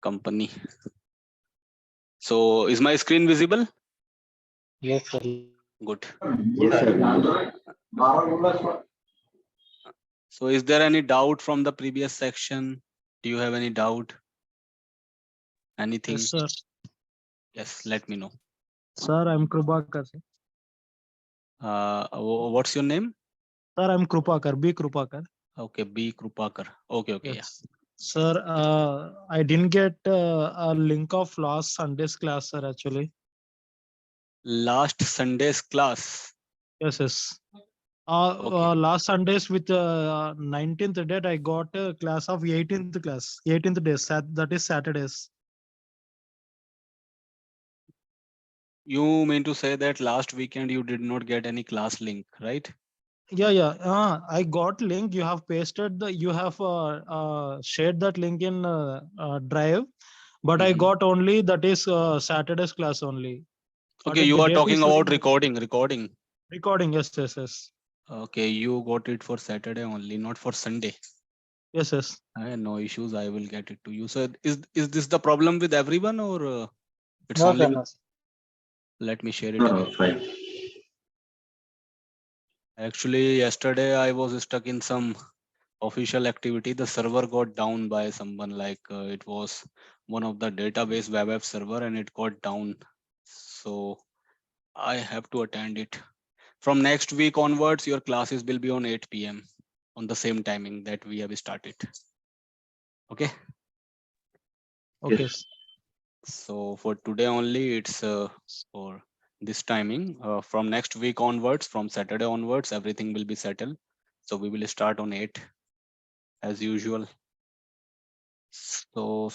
company. So is my screen visible? Yes, sir. Good. Yes, sir. So is there any doubt from the previous section? Do you have any doubt? Anything? Yes, sir. Yes, let me know. Sir, I'm Krupakar. Sir, What's your name? Sir, I'm Krupakar, B. Krupakar. Okay, B. Krupakar. Okay, okay, Yes. Sir, I didn't get a link of last Sunday's class, sir, actually. yeah. Last Sunday's class. Yes, yes. Okay. Last Sundays with 19th date, I got a class of 18th class, 18th days, that is Saturdays. You mean to say that last weekend you did not get any class link, right? Yeah. I got link. You have pasted you have shared that link in Drive, but I Mhm. got only that is Saturday's class only. But Okay, you the are date talking is about showing recording. recording. Yes. Okay, you got it for Saturday only, not for Sunday. Yes. No issues. I will get it to you. So is this the problem with everyone or it's No, only sir, with, no, sir. let me share it No, again. no, fine. Actually, yesterday I was stuck in some official activity. The server got down by someone, like it was one of the database web app server and it got down. So I have to attend it. From next week onwards, your classes will be on 8 p.m. on the same timing that we have started. Okay. Okay. Yes. So for today only, it's for this timing. From next week onwards, from Saturday onwards, everything will be settled. So we will start on 8 as usual. So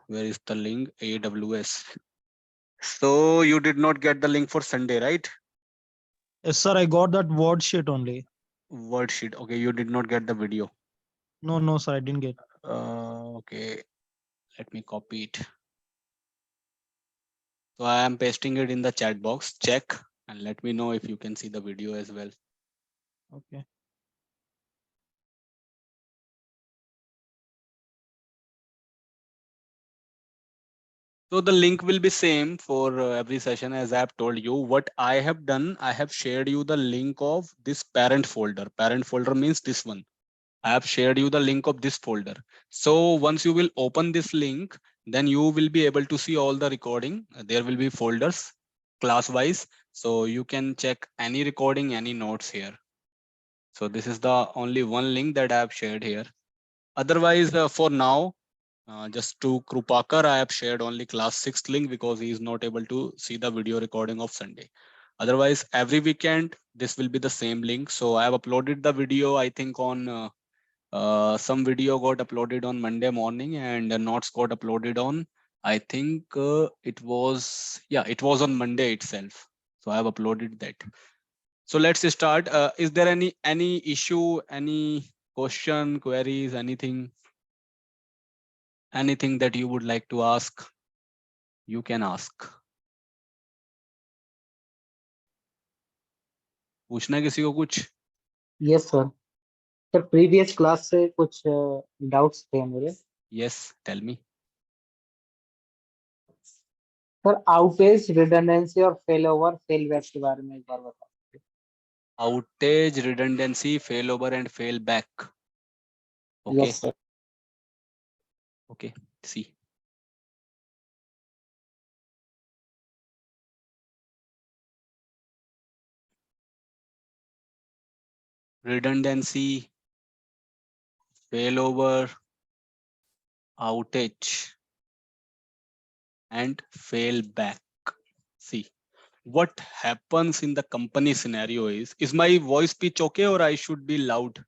where is the link? AWS. So you did not get the link for Sunday, right? Yes, sir. I got that word sheet only. Word sheet. Okay, you did not get the video. No, sir. I didn't get. Okay, let me copy it. So I am pasting it in the chat box. Check and let me know if you can see the video as well. Okay. So the link will be same for every session, as I have told you. What I have done, I have shared you the link of this parent folder. Parent folder means this one. I have shared you the link of this folder. So once you will open this link, then you will be able to see all the recording. There will be folders class wise. So you can check any recording, any notes here. So this is the only one link that I have shared here. Otherwise, for now, just to Krupakar, I have shared only class 6th link because he is not able to see the video recording of Sunday. Otherwise, every weekend, this will be the same link. So I have uploaded the video, I think on some video got uploaded on Monday morning and the notes got uploaded on, I think it was on Monday itself. So I have uploaded that. So let's start. Is there any issue, any question, queries, anything that you would like to ask? You can ask. पूछना है किसी को कुछ? Yes, sir. Sir previous class से कुछ doubts थे मेरे. Yes, tell me. Sir outage, redundancy और फेल ओवर फेल बैक के बारे में एक बार बताओ. Outage, redundancy, failover and failback. Okay. Yes, sir. Okay, see. Redundancy, failover, outage, and failback. See, what happens in the company scenario is my voice pitch okay or I should be loud?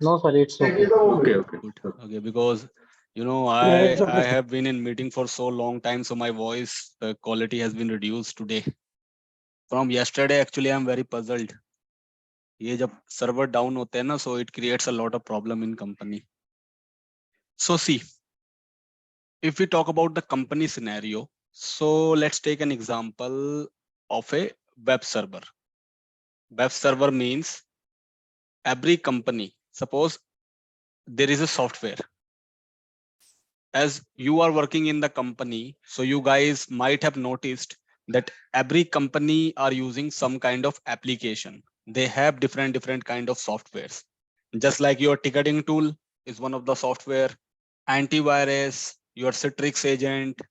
No, sir, it's okay. Okay. Good. Okay, because you know It's okay, I sir. have been in meeting for so long time, so my voice quality has been reduced today. From yesterday, actually, I'm very puzzled. ये जब server down होते हैं ना, so it creates a lot of problem in company. So see, if we talk about the company scenario, so let's take an example of a web server. Web server means every company, suppose there is a software. as you are working in the company, so you guys might have noticed that every company are using some kind of application. They have different kind of softwares. Just like your ticketing tool is one of the software, antivirus, your Citrix agent,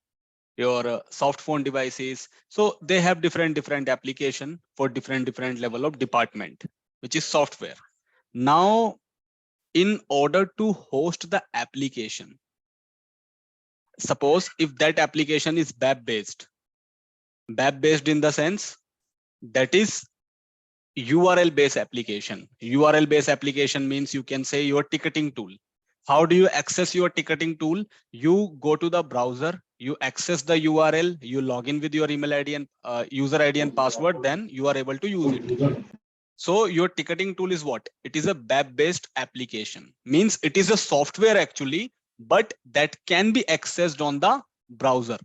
your soft phone devices. So they have different application for different level of department, which is software. Now, in order to host the application, suppose if that application is web based in the sense that is URL based application. URL based application means you can say your ticketing tool. How do you access your ticketing tool? You go to the browser, you access the URL, you log in with your email ID and user ID and password, then you are able to use it. So your ticketing tool is what? It is a web based application, means it is a software actually, but that can be accessed on the browser.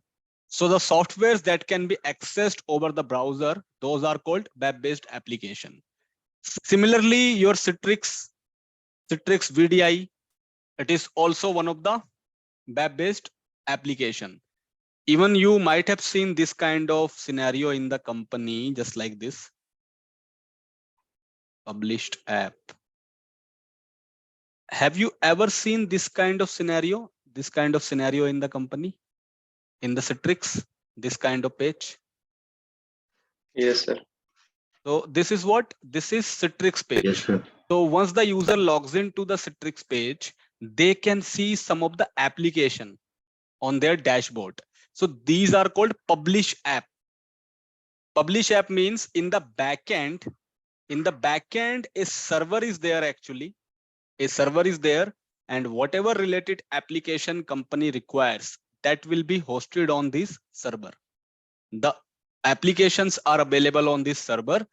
So the softwares that can be accessed over the browser, those are called web-based application. Similarly, your Citrix VDI, it is also one of the web-based application. Even you might have seen this kind of scenario in the company, just like this. Published app. Have you ever seen this kind of scenario? This kind of scenario in the company? In the Citrix, this kind of page? Yes, sir. So this is what? This is Citrix page. Yes, sir. So once the user logs into the Citrix page, they can see some of the application on their dashboard. So these are called publish app. Publish app means in the backend, a server is there actually. A server is there, and whatever related application company requires, that will be hosted on this server. The applications are available on this server,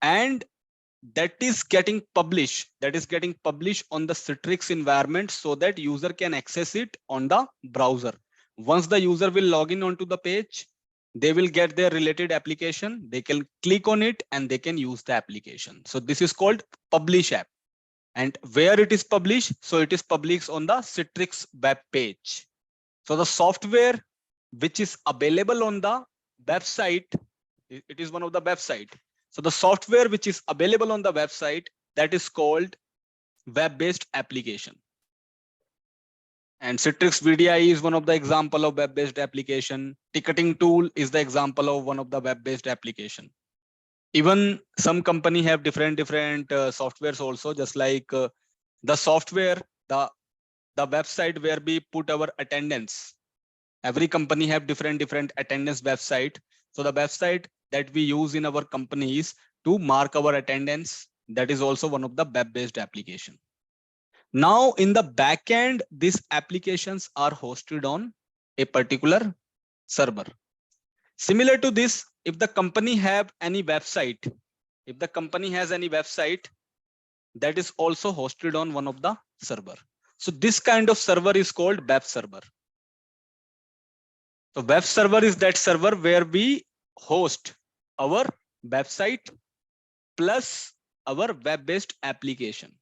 and that is getting published on the Citrix environment so that user can access it on the browser. Once the user will log in onto the page, they will get their related application, they can click on it and they can use the application. So this is called publish app. And where it is published? So it is published on the Citrix web page. So the software which is available on the website, it is one of the website. So the software which is available on the website, that is called web-based application. And Citrix VDI is one of the example of web-based application. Ticketing tool is the example of one of the web-based application. Even some company have different softwares also, just like the software, the website where we put our attendance. Every company have different attendance website. So the website that we use in our companies to mark our attendance, that is also one of the web-based application. Now in the backend, these applications are hosted on a particular server. Similar to this, if the company have any website, that is also hosted on one of the server. So this kind of server is called web server. So web server is that server where we host our website plus our web-based application.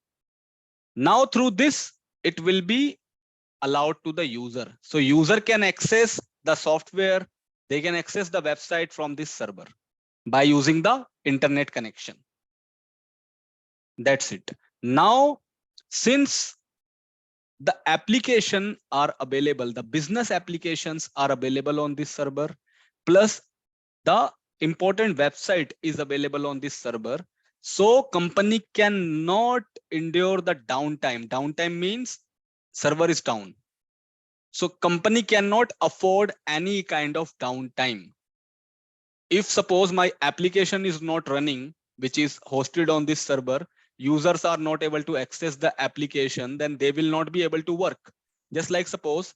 Now through this, it will be allowed to the user. So user can access the software, they can access the website from this server by using the internet connection. That's it. Now, since the application are available, the business applications are available on this server, plus the important website is available on this server. So company cannot endure the downtime. Downtime means server is down. So company cannot afford any kind of downtime. If suppose my application is not running, which is hosted on this server, users are not able to access the application, then they will not be able to work. Just like suppose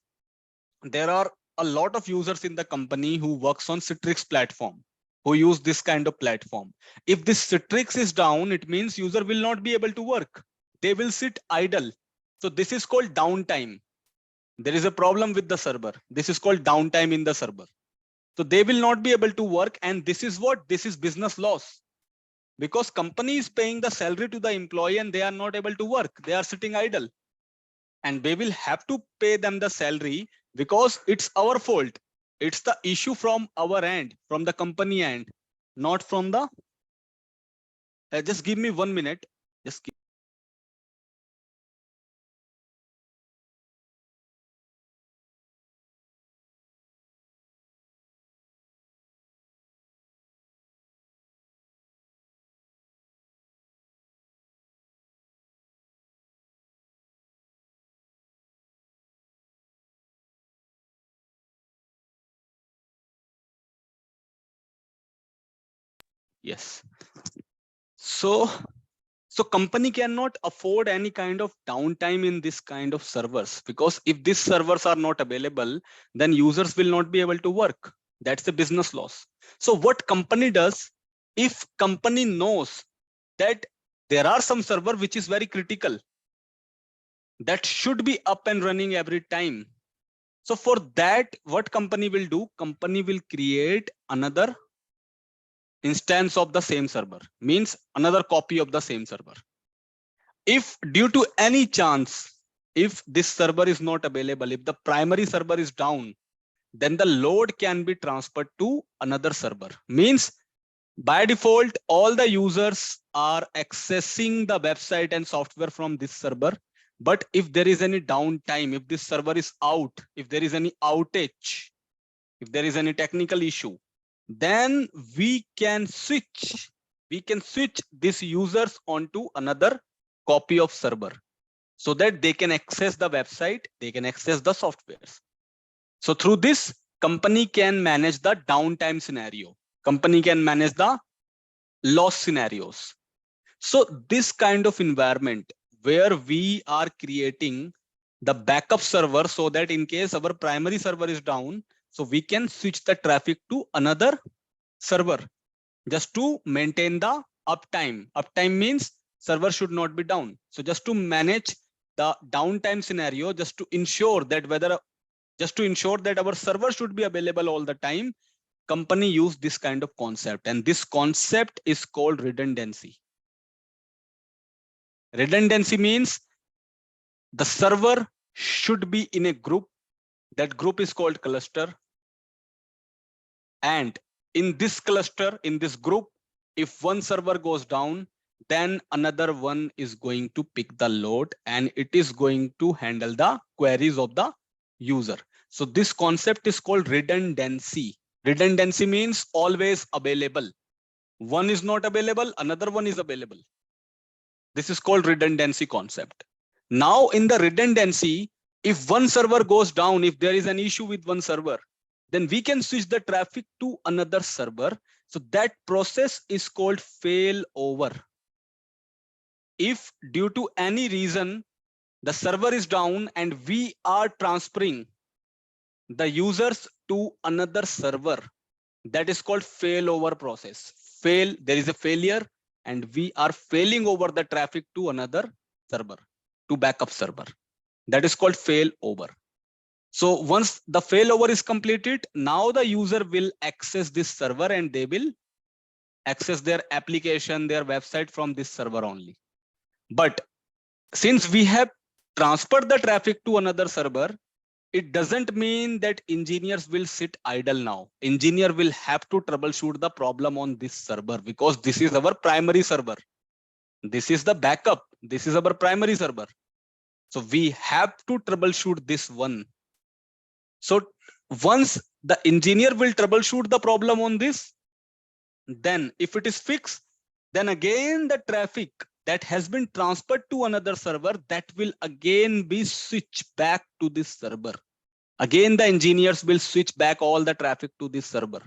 there are a lot of users in the company who works on Citrix platform, who use this kind of platform. If this Citrix is down, it means user will not be able to work. They will sit idle. So this is called downtime. There is a problem with the server. This is called downtime in the server. So they will not be able to work. And this is what? This is business loss. Because company is paying the salary to the employee and they are not able to work. They are sitting idle. and we will have to pay them the salary because it's our fault. It's the issue from our end, from the company end, not from the. Just give me 1 minute. Just give. Yes. So company cannot afford any kind of downtime in this kind of servers, because if these servers are not available, then users will not be able to work. That's the business loss. So what company does, if company knows that there are some server which is very critical, that should be up and running every time. So for that, what company will do? Company will create another instance of the same server, means another copy of the same server. If due to any chance, if this server is not available, if the primary server is down, then the load can be transferred to another server. Means by default, all the users are accessing the website and software from this server. But if there is any downtime, if this server is out, if there is any outage, if there is any technical issue, then we can switch these users onto another copy of server so that they can access the website, they can access the softwares. So through this, company can manage the downtime scenario. Company can manage the loss scenarios. So this kind of environment where we are creating the backup server so that in case our primary server is down, so we can switch the traffic to another server just to maintain the uptime. Uptime means server should not be down. So just to manage the downtime scenario, just to ensure that our server should be available all the time, company use this kind of concept, and this concept is called redundancy. Redundancy means the server should be in a group. That group is called cluster. And in this cluster, in this group, if one server goes down, then another one is going to pick the load and it is going to handle the queries of the user. So this concept is called redundancy. Redundancy means always available. One is not available, another one is available. This is called redundancy concept. Now in the redundancy, if one server goes down, if there is an issue with one server, then we can switch the traffic to another server. So that process is called failover. If due to any reason the server is down and we are transferring the users to another server, that is called failover process. There is a failure and we are failing over the traffic to another server, to backup server. That is called failover. So once the failover is completed, now the user will access this server and they will access their application, their website from this server only. But since we have transferred the traffic to another server, it doesn't mean that engineers will sit idle now. Engineer will have to troubleshoot the problem on this server because this is our primary server. This is the backup. This is our primary server. So we have to troubleshoot this one. So once the engineer will troubleshoot the problem on this, then if it is fixed, then again the traffic that has been transferred to another server, that will again be switched back to this server. Again, the engineers will switch back all the traffic to this server.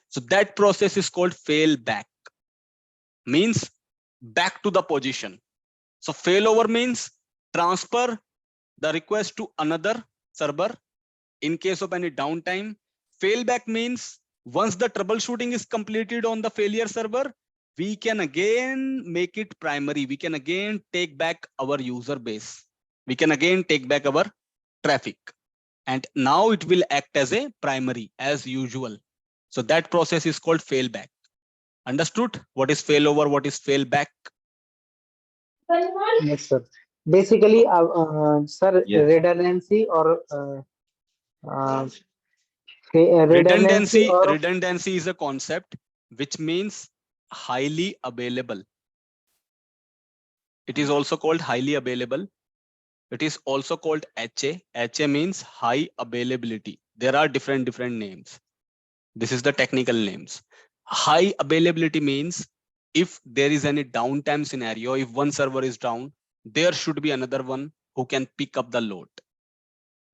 So that process is called failback, means back to the position. So failover means transfer the request to another server in case of any downtime. Failback means once the troubleshooting is completed on the failure server, we can again make it primary. We can again take back our user base. We can again take back our traffic. And now it will act as a primary as usual. So that process is called failback. Understood? What is failover? What is failback? Yes, sir. Basically, sir, Yes. redundancy or redundancy or Redundancy is a concept which means highly available. It is also called highly available. It is also called HA. HA means high availability. There are different names. This is the technical names. High availability means if there is any downtime scenario, if one server is down, there should be another one who can pick up the load.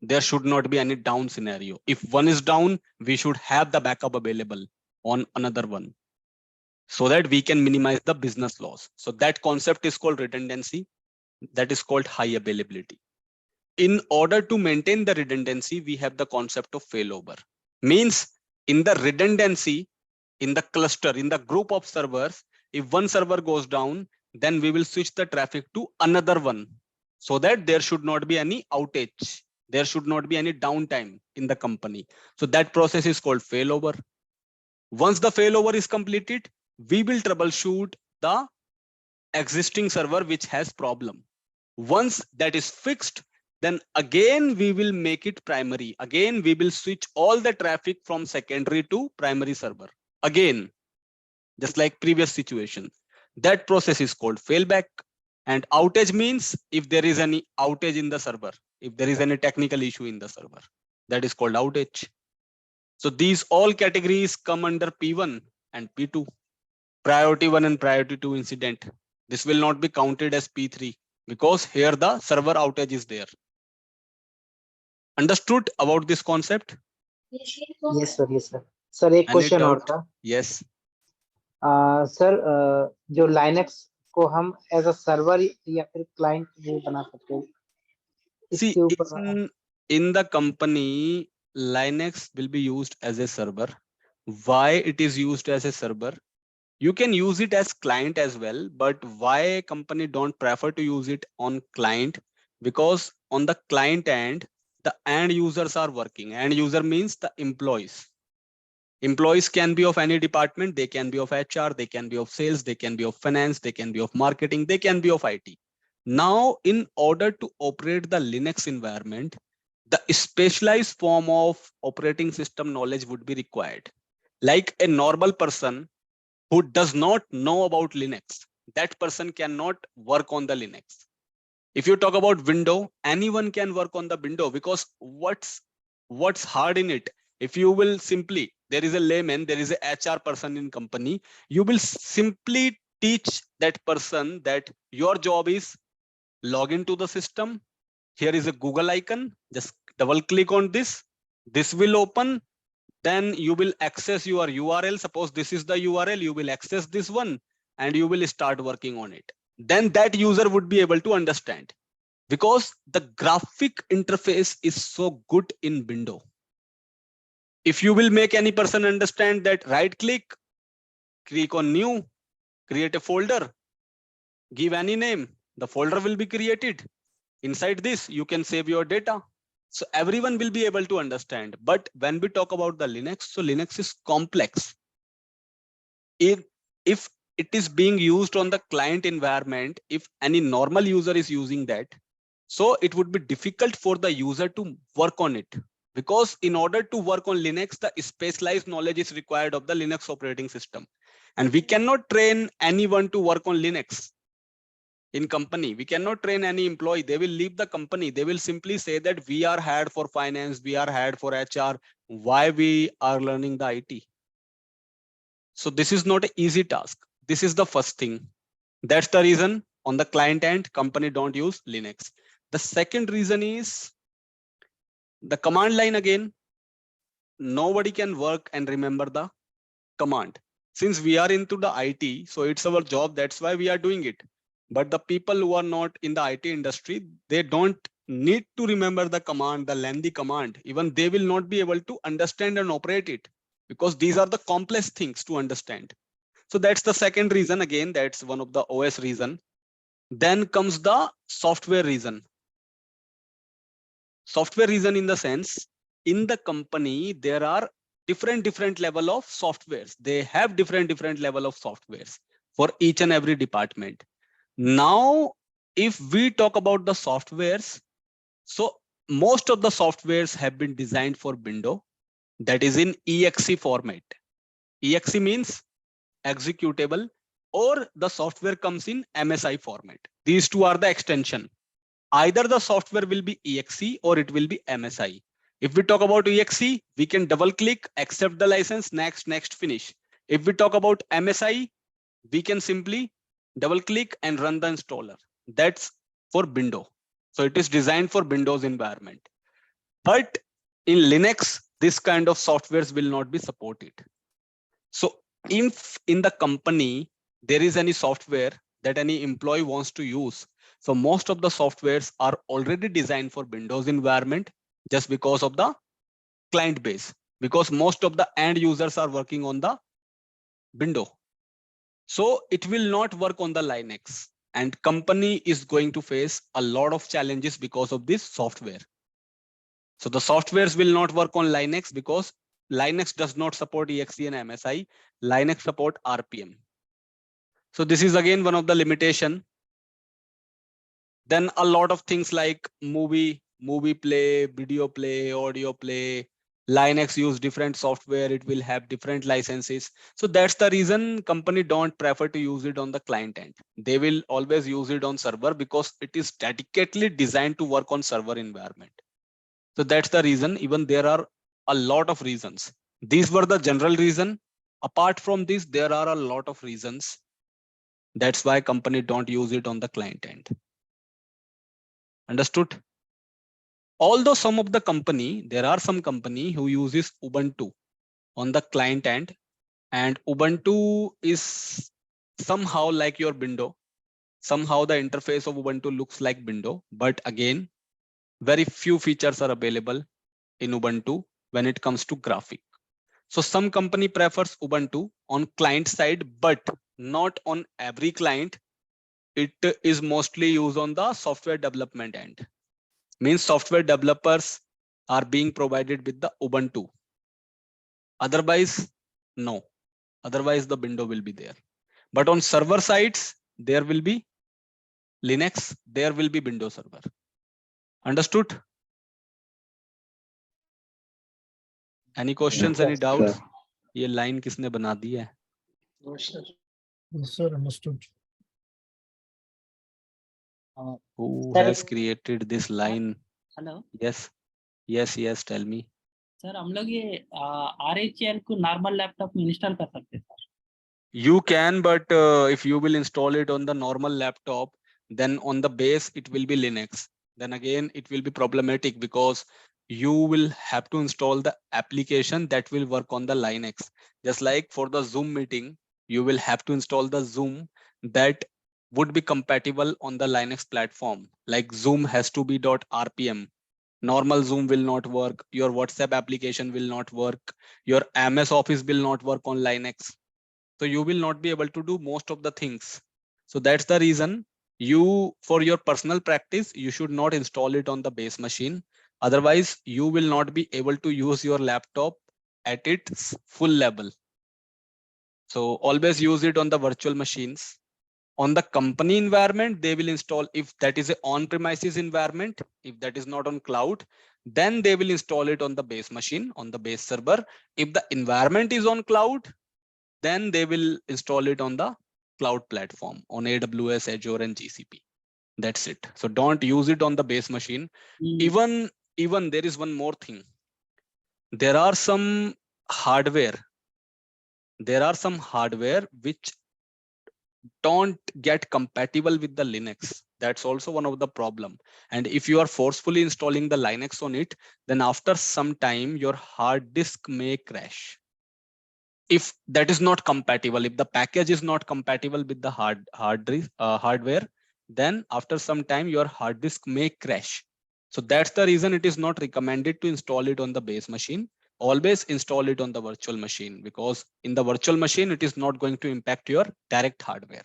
There should not be any down scenario. If one is down, we should have the backup available on another one so that we can minimize the business loss. So that concept is called redundancy. That is called high availability. In order to maintain the redundancy, we have the concept of failover. Means in the redundancy, in the cluster, in the group of servers, if one server goes down, then we will switch the traffic to another one so that there should not be any outage. There should not be any downtime in the company. So that process is called failover. Once the failover is completed, we will troubleshoot the existing server which has problem. Once that is fixed, then again we will make it primary. Again, we will switch all the traffic from secondary to primary server. Again, just like previous situation. That process is called failback. And outage means if there is any outage in the server, if there is any technical issue in the server, that is called outage. So these all categories come under P1 and P2. Priority 1 and priority 2 incident. This will not be counted as P3 because here the server outage is there. Understood about this concept? yes sir, yes sir. Sir, एक Any question और doubt? था Yes. Sir, जो Linux को हम as a server या फिर client वो बना सकते हैं See, इसके ऊपर in the company, Linux will be used as a server. Why it is used as a server? You can use it as client as well, but why a company don't prefer to use it on client? Because on the client end, the end users are working. End user means the employees. Employees can be of any department. They can be of HR, they can be of sales, they can be of finance, they can be of marketing, they can be of IT. Now, in order to operate the Linux environment, the specialized form of operating system knowledge would be required. Like a normal person who does not know about Linux, that person cannot work on the Linux. If you talk about window, anyone can work on the window because what's hard in it? If you will simply, there is a layman, there is a HR person in company, you will simply teach that person that your job is log into the system. Here is a Google icon. Just double click on this. This will open. Then you will access your URL. Suppose this is the URL. You will access this one and you will start working on it. Then that user would be able to understand because the graphic interface is so good in window. If you will make any person understand that, right click on new, create a folder, give any name, the folder will be created. Inside this, you can save your data. So everyone will be able to understand. But when we talk about the Linux, so Linux is complex. If it is being used on the client environment, if any normal user is using that, so it would be difficult for the user to work on it. Because in order to work on Linux, the specialized knowledge is required of the Linux operating system. And we cannot train anyone to work on Linux. In company, we cannot train any employee. They will leave the company. They will simply say that we are hired for finance, we are hired for HR. Why we are learning the IT? So this is not an easy task. This is the first thing. That's the reason on the client end, company don't use Linux. The second reason is the command line again. Nobody can work and remember the command. Since we are into the IT, so it's our job. That's why we are doing it. But the people who are not in the IT industry, they don't need to remember the command, the lengthy command. Even they will not be able to understand and operate it because these are the complex things to understand. So that's the second reason. Again, that's one of the OS reason. Then comes the software reason. Software reason in the sense, in the company, there are different level of softwares. They have different level of softwares for each and every department. Now, if we talk about the softwares, so most of the softwares have been designed for Windows, that is in exe format. Exe means executable, or the software comes in MSI format. These two are the extension. Either the software will be exe or it will be MSI. If we talk about exe, we can double click, accept the license, next, finish. If we talk about MSI, we can simply double click and run the installer. That's for Windows. So it is designed for Windows environment. But in Linux, this kind of softwares will not be supported. So if in the company there is any software that any employee wants to use, so most of the softwares are already designed for Windows environment just because of the client base, because most of the end users are working on the Windows. So it will not work on the Linux, and company is going to face a lot of challenges because of this software. So the softwares will not work on Linux because Linux does not support exe and MSI. Linux support RPM. So this is again one of the limitation. Then a lot of things like movie play, video play, audio play. Linux use different software. It will have different licenses. So that's the reason company don't prefer to use it on the client end. They will always use it on server because it is dedicatedly designed to work on server environment. So that's the reason. Even there are a lot of reasons. These were the general reason. Apart from this, there are a lot of reasons. That's why company don't use it on the client end. Understood? Although some of the company, there are some company who uses Ubuntu on the client end, and Ubuntu is somehow like your window. Somehow the interface of Ubuntu looks like window, but again, very few features are available in Ubuntu when it comes to graphic. So some company prefers Ubuntu on client side, but not on every client. It is mostly used on the software development end. Means software developers are being provided with the Ubuntu. Otherwise, no. Otherwise, the window will be there. But on server sides, there will be Linux, there will be Windows Server. Understood? Any questions, any doubts? ये line किसने बना दी है? No, sir. Yes, sir, understood. Who Sir, has created this line? Hello Yes, tell me. Sir, हम लोग ये RHEL को normal laptop में install कर सकते हैं sir? You can, but if you will install it on the normal laptop, then on the base it will be Linux. Then again, it will be problematic because you will have to install the application that will work on the Linux. Just like for the Zoom meeting, you will have to install the Zoom that would be compatible on the Linux platform. Like Zoom has to be .rpm. Normal Zoom will not work. Your WhatsApp application will not work. Your MS Office will not work on Linux. So you will not be able to do most of the things. So that's the reason you, for your personal practice, you should not install it on the base machine. Otherwise, you will not be able to use your laptop at its full level. So always use it on the virtual machines. On the company environment, they will install, if that is an on-premises environment, if that is not on cloud, then they will install it on the base machine, on the base server. If the environment is on cloud, then they will install it on the cloud platform on AWS, Azure, and GCP. That's it. So don't use it on the base machine. Even there is one more thing. There are some hardware. There are some hardware which don't get compatible with the Linux. That's also one of the problem. And if you are forcefully installing the Linux on it, then after some time, your hard disk may crash. If that is not compatible, if the package is not compatible with the hardware, then after some time your hard disk may crash. So that's the reason it is not recommended to install it on the base machine. Always install it on the virtual machine, because in the virtual machine it is not going to impact your direct hardware.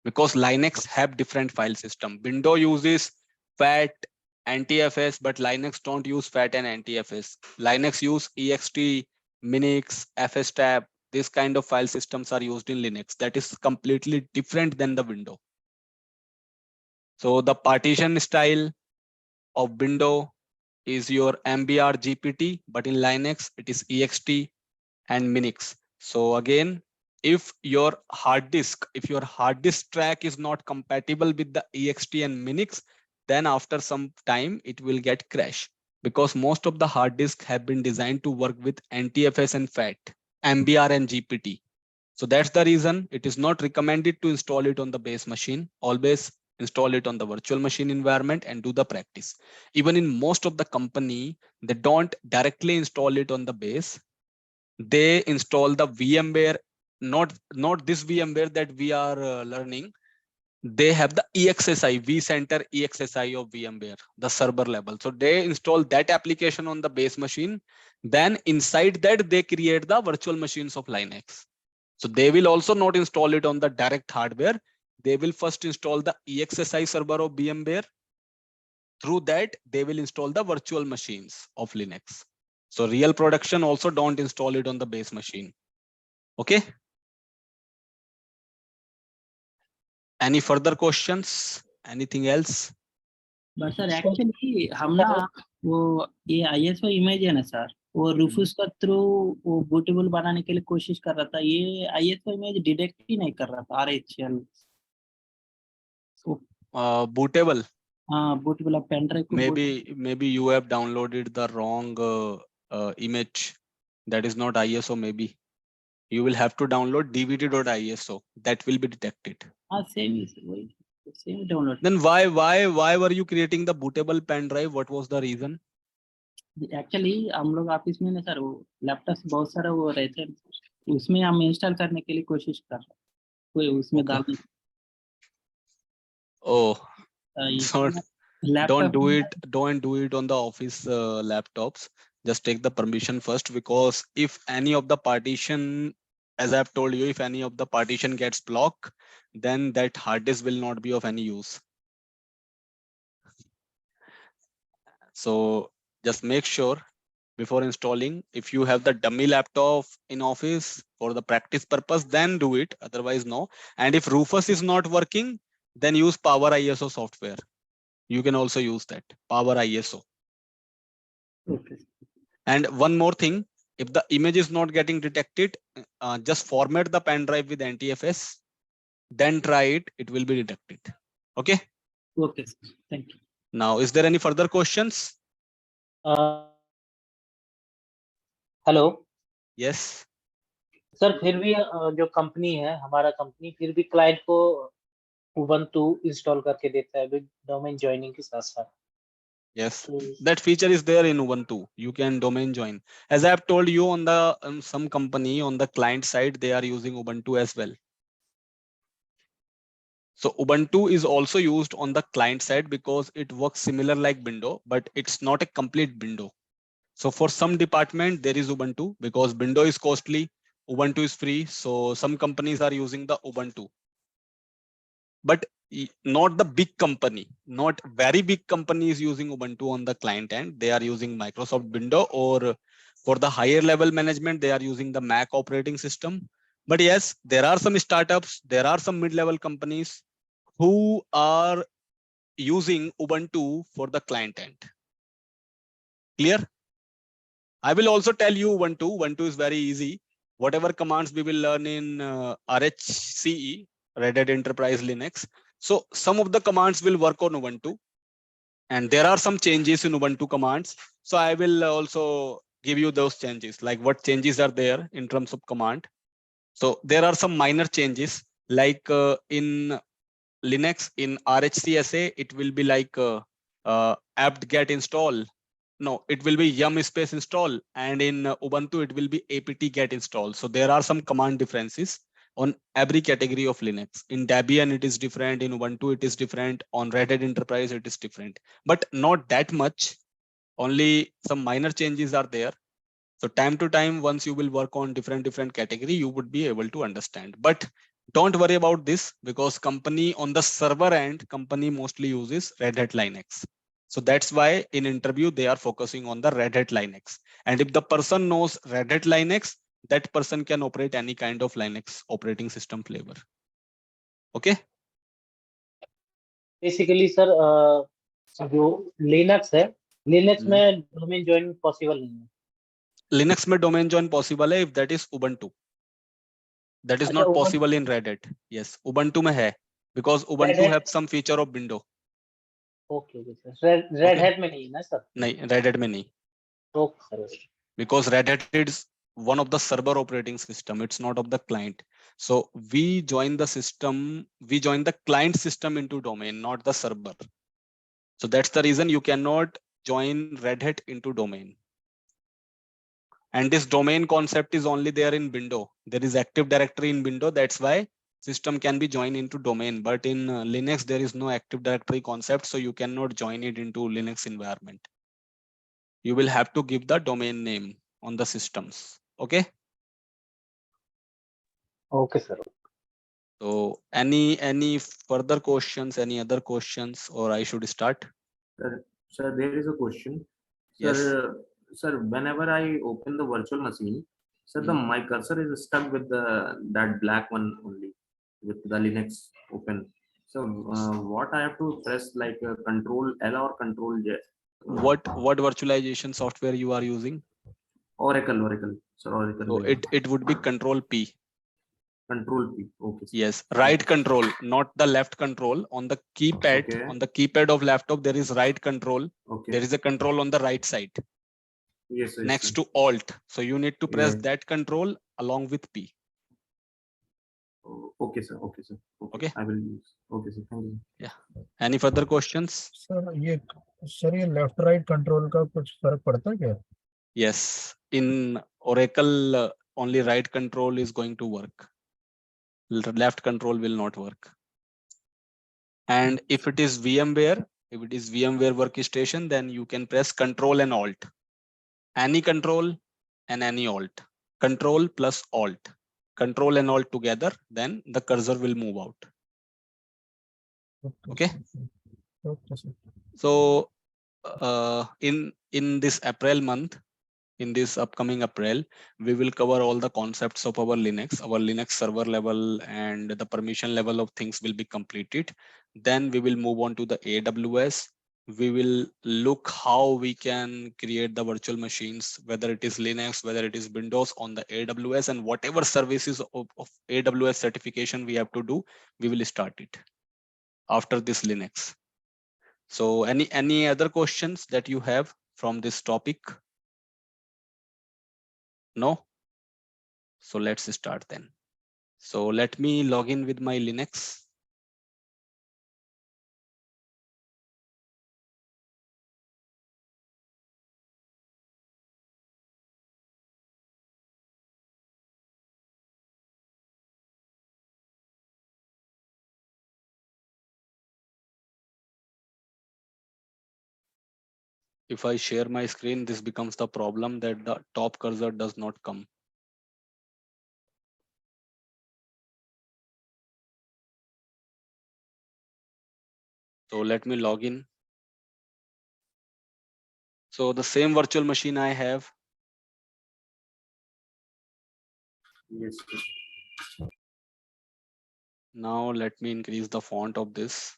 Because Linux have different file system. Windows uses FAT, NTFS, but Linux don't use FAT and NTFS. Linux use ext, Minix, fstab. This kind of file systems are used in Linux. That is completely different than the Windows. So the partition style of window is your MBR GPT, but in Linux it is EXT and Minix. So again, if your hard disk track is not compatible with the EXT and Minix, then after some time it will get crash, because most of the hard disks have been designed to work with NTFS and FAT, MBR and GPT. So that's the reason it is not recommended to install it on the base machine. Always install it on the virtual machine environment and do the practice. Even in most of the company, they don't directly install it on the base. They install the VMware, not this VMware that we are learning. They have the EXSI, vCenter EXSI of VMware, the server level. So they install that application on the base machine. Then inside that, they create the virtual machines of Linux. So they will also not install it on the direct hardware. They will first install the EXSI server of VMware. Through that, they will install the virtual machines of Linux. So real production also don't install it on the base machine. Okay. Any further questions? Anything else? But sir actually हम ना वो ये ISO image है ना sir, वो Rufus का through वो bootable बनाने के लिए कोशिश कर रहा था, ये ISO इमेज डिटेक्ट ही नहीं कर रहा था RHL। Bootable. हाँ बूटेबल आप पेन ड्राइव को Maybe you have downloaded the wrong image. That is not ISO. Maybe you will have to download dvd.iso. That will be detected. हाँ same download. Then why were you creating the bootable pen drive? What was the reason? Actually हम लोग office में ना sir वो laptop बहुत सारा वो रहते हैं, उसमें हम इंस्टॉल करने के लिए कोशिश कर रहे हैं, कोई उसमें डालने। Oh, so don't do laptop it on the office laptops. Just take the permission first, because if any of the partition, as I've told you, if any of the partition gets blocked, then that hard disk will not be of any use. So just make sure before installing, if you have the dummy laptop in office for the practice purpose, then do it. Otherwise, no. And if Rufus is not working, then use Power ISO software. You can also use that, Power ISO. Okay. And one more thing, if the image is not getting detected, just format the pen drive with NTFS, then try it, it will be detected. Okay. Okay, thank you. Now, is there any further questions? Hello Yes. Sir, फिर भी जो company है हमारा company फिर भी client को Ubuntu install करके देता है विद डोमेन जॉइनिंग के साथ साथ। Yes, that feature is there in Ubuntu. You can domain join. As I have told you, on the some company on the client side, they are using Ubuntu as well. So Ubuntu is also used on the client side because it works similar like window, but it's not a complete window. So for some department, there is Ubuntu because window is costly. Ubuntu is free. So some companies are using the Ubuntu. But not the big company, not very big company is using Ubuntu on the client end. They are using Microsoft Windows, or for the higher level management, they are using the Mac operating system. But yes, there are some startups, there are some mid-level companies who are using Ubuntu for the client end. Clear? I will also tell you Ubuntu. Ubuntu is very easy. Whatever commands we will learn in RHCE, Red Hat Enterprise Linux. So some of the commands will work on Ubuntu, and there are some changes in Ubuntu commands. So I will also give you those changes, like what changes are there in terms of command. So there are some minor changes, like in Linux, in RHCSA, it will be like apt-get install. No, it will be yum space install, and in Ubuntu, it will be apt-get install. So there are some command differences on every category of Linux. In Debian, it is different. In Ubuntu, it is different. On Red Hat Enterprise, it is different, but not that much. Only some minor changes are there. So time to time, once you will work on different category, you would be able to understand. But don't worry about this, because company on the server end, company mostly uses Red Hat Linux. So that's why in interview, they are focusing on the Red Hat Linux. And if the person knows Red Hat Linux, that person can operate any kind of Linux operating system flavor. Okay. Basically sir जो Linux है, Linux hmm. में domain join possible नहीं है। Linux में domain join possible है if that is Ubuntu, that is अच्छा, not possible in Red Hat. Yes, Ubuntu में है, because Red Ubuntu have Hat, some feature of window. Okay okay sir, Red okay, Hat में नहीं है ना sir? नहीं red hat में नहीं, okay sir. because Red Hat is one of the server operating system. It's not of the client. So we join the system, we join the client system into domain, not the server. So that's the reason you cannot join Red Hat into domain. And this domain concept is only there in window. There is Active Directory in window. That's why system can be joined into domain. But in Linux, there is no Active Directory concept. So you cannot join it into Linux environment. You will have to give the domain name on the systems. Okay. Okay sir. So any further questions, any other questions, or I should start? Sir, there is a question. Yes. Sir, whenever I open the virtual machine, sir, my cursor is stuck with that black one only, with the Linux open. So what I have to press, like Control L or Control J? What virtualization software you are using? Oracle. Sir, Oracle. So it would be Control P. Control P. Okay. Sir. Yes, right control, not the left control. On the keypad, Okay. on the keypad of laptop, there is right control. Okay. There is a control on the right side Yes, sir. next to Alt. So you need to press Yeah. that control along with P. Okay, sir. Okay, sir. Okay. I will use. Okay, sir. Thank you. Yeah. Any further questions? Sir ये left right control का कुछ फर्क पड़ता है क्या? Yes, in Oracle, only right control is going to work. Left control will not work. And if it is VMware workstation, then you can press Control and Alt. Any control and any Alt. Control plus Alt. Control and Alt together, then the cursor will move out. Okay. So in this April month, in this upcoming April, we will cover all the concepts of our Linux server level, and the permission level of things will be completed. Then we will move on to the AWS. We will look how we can create the virtual machines, whether it is Linux, whether it is Windows on the AWS, and whatever services of AWS certification we have to do, we will start it after this Linux. So any other questions that you have from this topic? No? So let's start then. So let me log in with my Linux. If I share my screen, this becomes the problem that the top cursor does not come. So let me log in. So the same virtual machine I have. Yes, sir. Now let me increase the font of this.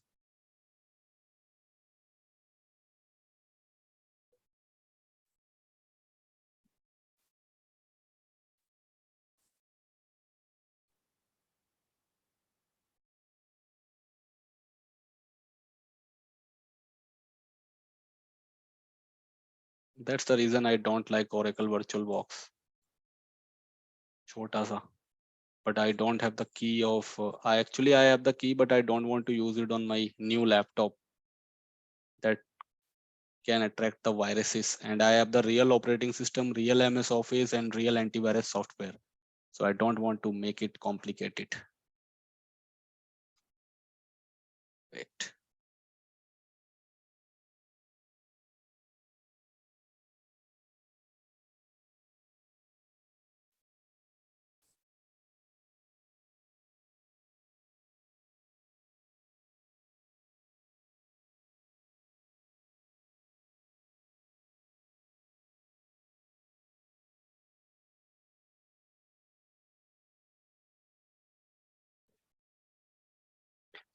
That's the reason I don't like Oracle VirtualBox. Chota sa. But I don't have the key of, I have the key, but I don't want to use it on my new laptop. That can attract the viruses, and I have the real operating system, real MS Office, and real antivirus software. So I don't want to make it complicated. Wait.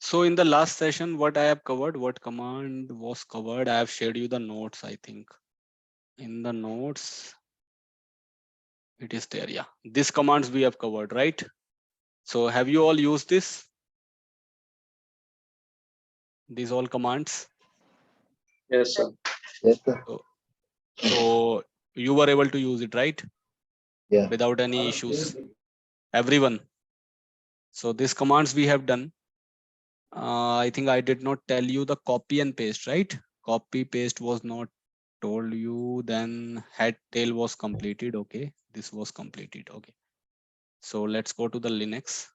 So in the last session, what I have covered, what command was covered, I have shared you the notes, I think. In the notes, it is there, yeah. These commands we have covered, right? So have you all used this? These all commands? Yes, sir. Yes, sir. So you were able to use it, right? Yeah. Without any issues. Everyone. So these commands we have done. I think I did not tell you the copy and paste, right? Copy paste was not told you. Then head tail was completed. Okay, this was completed. Okay, so let's go to the Linux.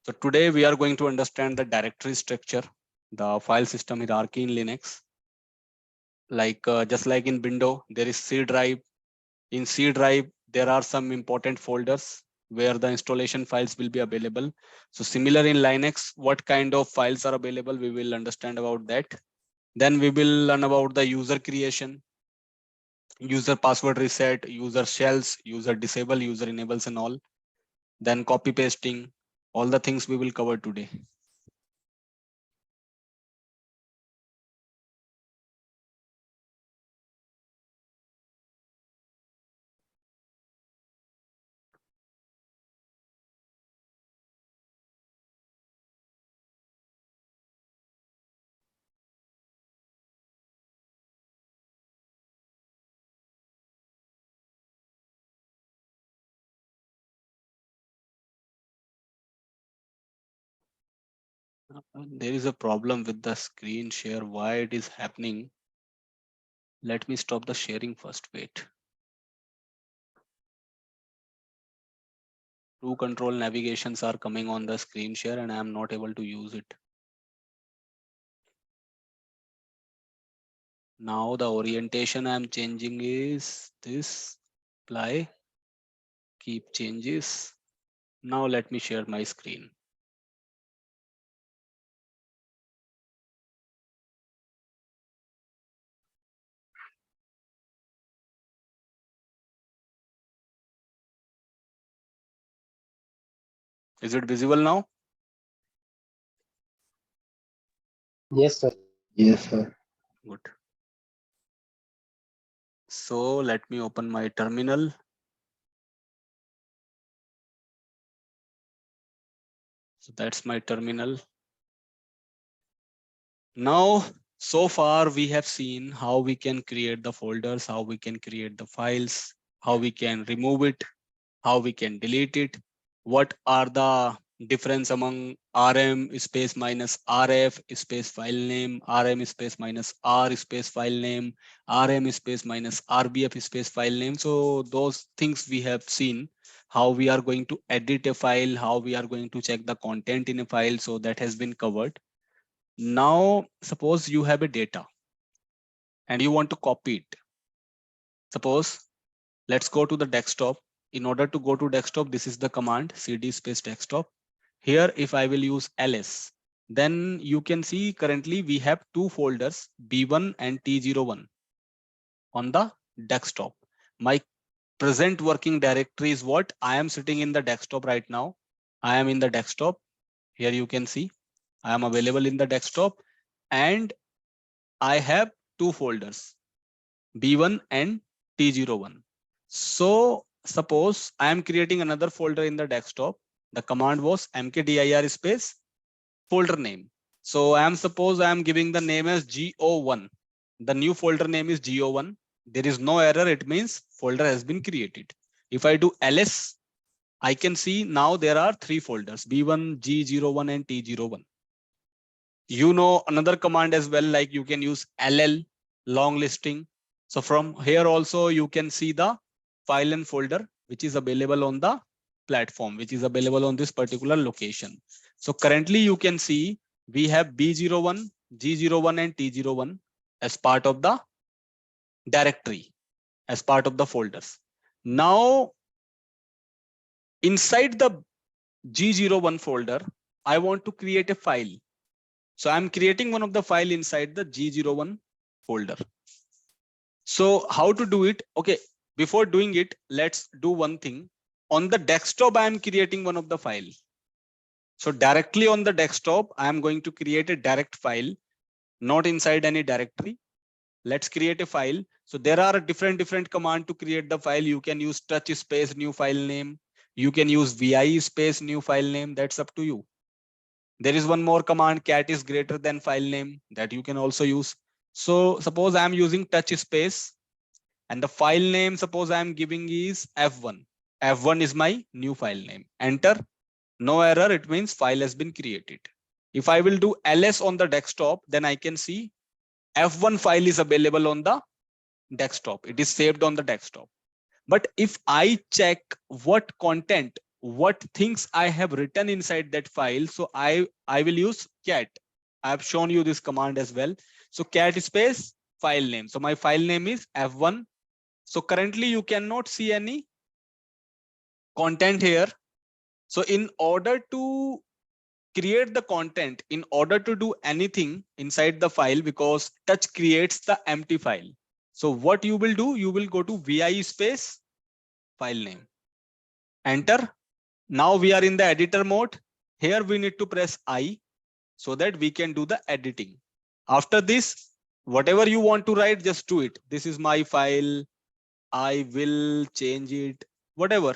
So today we are going to understand the directory structure, the file system hierarchy in Linux. Like just like in Windows, there is C drive. In C drive, there are some important folders where the installation files will be available. So similar in Linux, what kind of files are available, we will understand about that. Then we will learn about the user creation, user password reset, user shells, user disable, user enables and all. Then copy pasting, all the things we will cover today. There is a problem with the screen share. Why it is happening? Let me stop the sharing first. Wait. Two control navigations are coming on the screen share and I am not able to use it. Now the orientation I am changing is this. Apply. Keep changes. Now let me share my screen. Is it visible now? Yes, sir. Yes, sir. Good. So let me open my terminal. So that's my terminal. Now, so far we have seen how we can create the folders, how we can create the files, how we can remove it, how we can delete it. What are the difference among RM space minus RF space file name, RM space minus R space file name, RM space minus RBF space file name. So those things we have seen, how we are going to edit a file, how we are going to check the content in a file. So that has been covered. Now, suppose you have a data and you want to copy it. Suppose, let's go to the desktop. In order to go to desktop, this is the command cd space desktop. Here, if I will use ls, then you can see currently we have two folders, B1 and T01 on the desktop. My present working directory is what? I am sitting in the desktop right now. I am in the desktop. Here you can see I am available in the desktop and I have two folders, B1 and T01. So suppose I am creating another folder in the desktop. The command was mkdir space folder name. So I am suppose I am giving the name as GO1. The new folder name is GO1. There is no error. It means folder has been created. If I do ls, I can see now there are three folders, B1, G01 and T01. You know another command as well, like you can use ll long listing. So from here also you can see the file and folder which is available on the platform, which is available on this particular location. So currently you can see we have B01, G01 and T01 as part of the directory, as part of the folders. Now inside the G01 folder, I want to create a file. So I'm creating one of the file inside the G01 folder. So how to do it? Okay, before doing it, let's do one thing. On the desktop, I am creating one of the file. So directly on the desktop, I am going to create a direct file, not inside any directory. Let's create a file. So there are different command to create the file. You can use touch space new file name. You can use vi space new file name. That's up to you. There is one more command, cat is greater than file name, that you can also use. So suppose I am using touch space and the file name, suppose I am giving is F1. F1 is my new file name. Enter. No error. It means file has been created. If I will do ls on the desktop, then I can see F1 file is available on the desktop. It is saved on the desktop. But if I check what content, what things I have written inside that file, so I will use cat. I have shown you this command as well. So cat space file name. So my file name is F1. So currently you cannot see any content here. So in order to create the content, in order to do anything inside the file, because touch creates the empty file. So what you will do, you will go to vi space file name. Enter. Now we are in the editor mode. Here we need to press I so that we can do the editing. After this, whatever you want to write, just do it. This is my file. I will change it, whatever.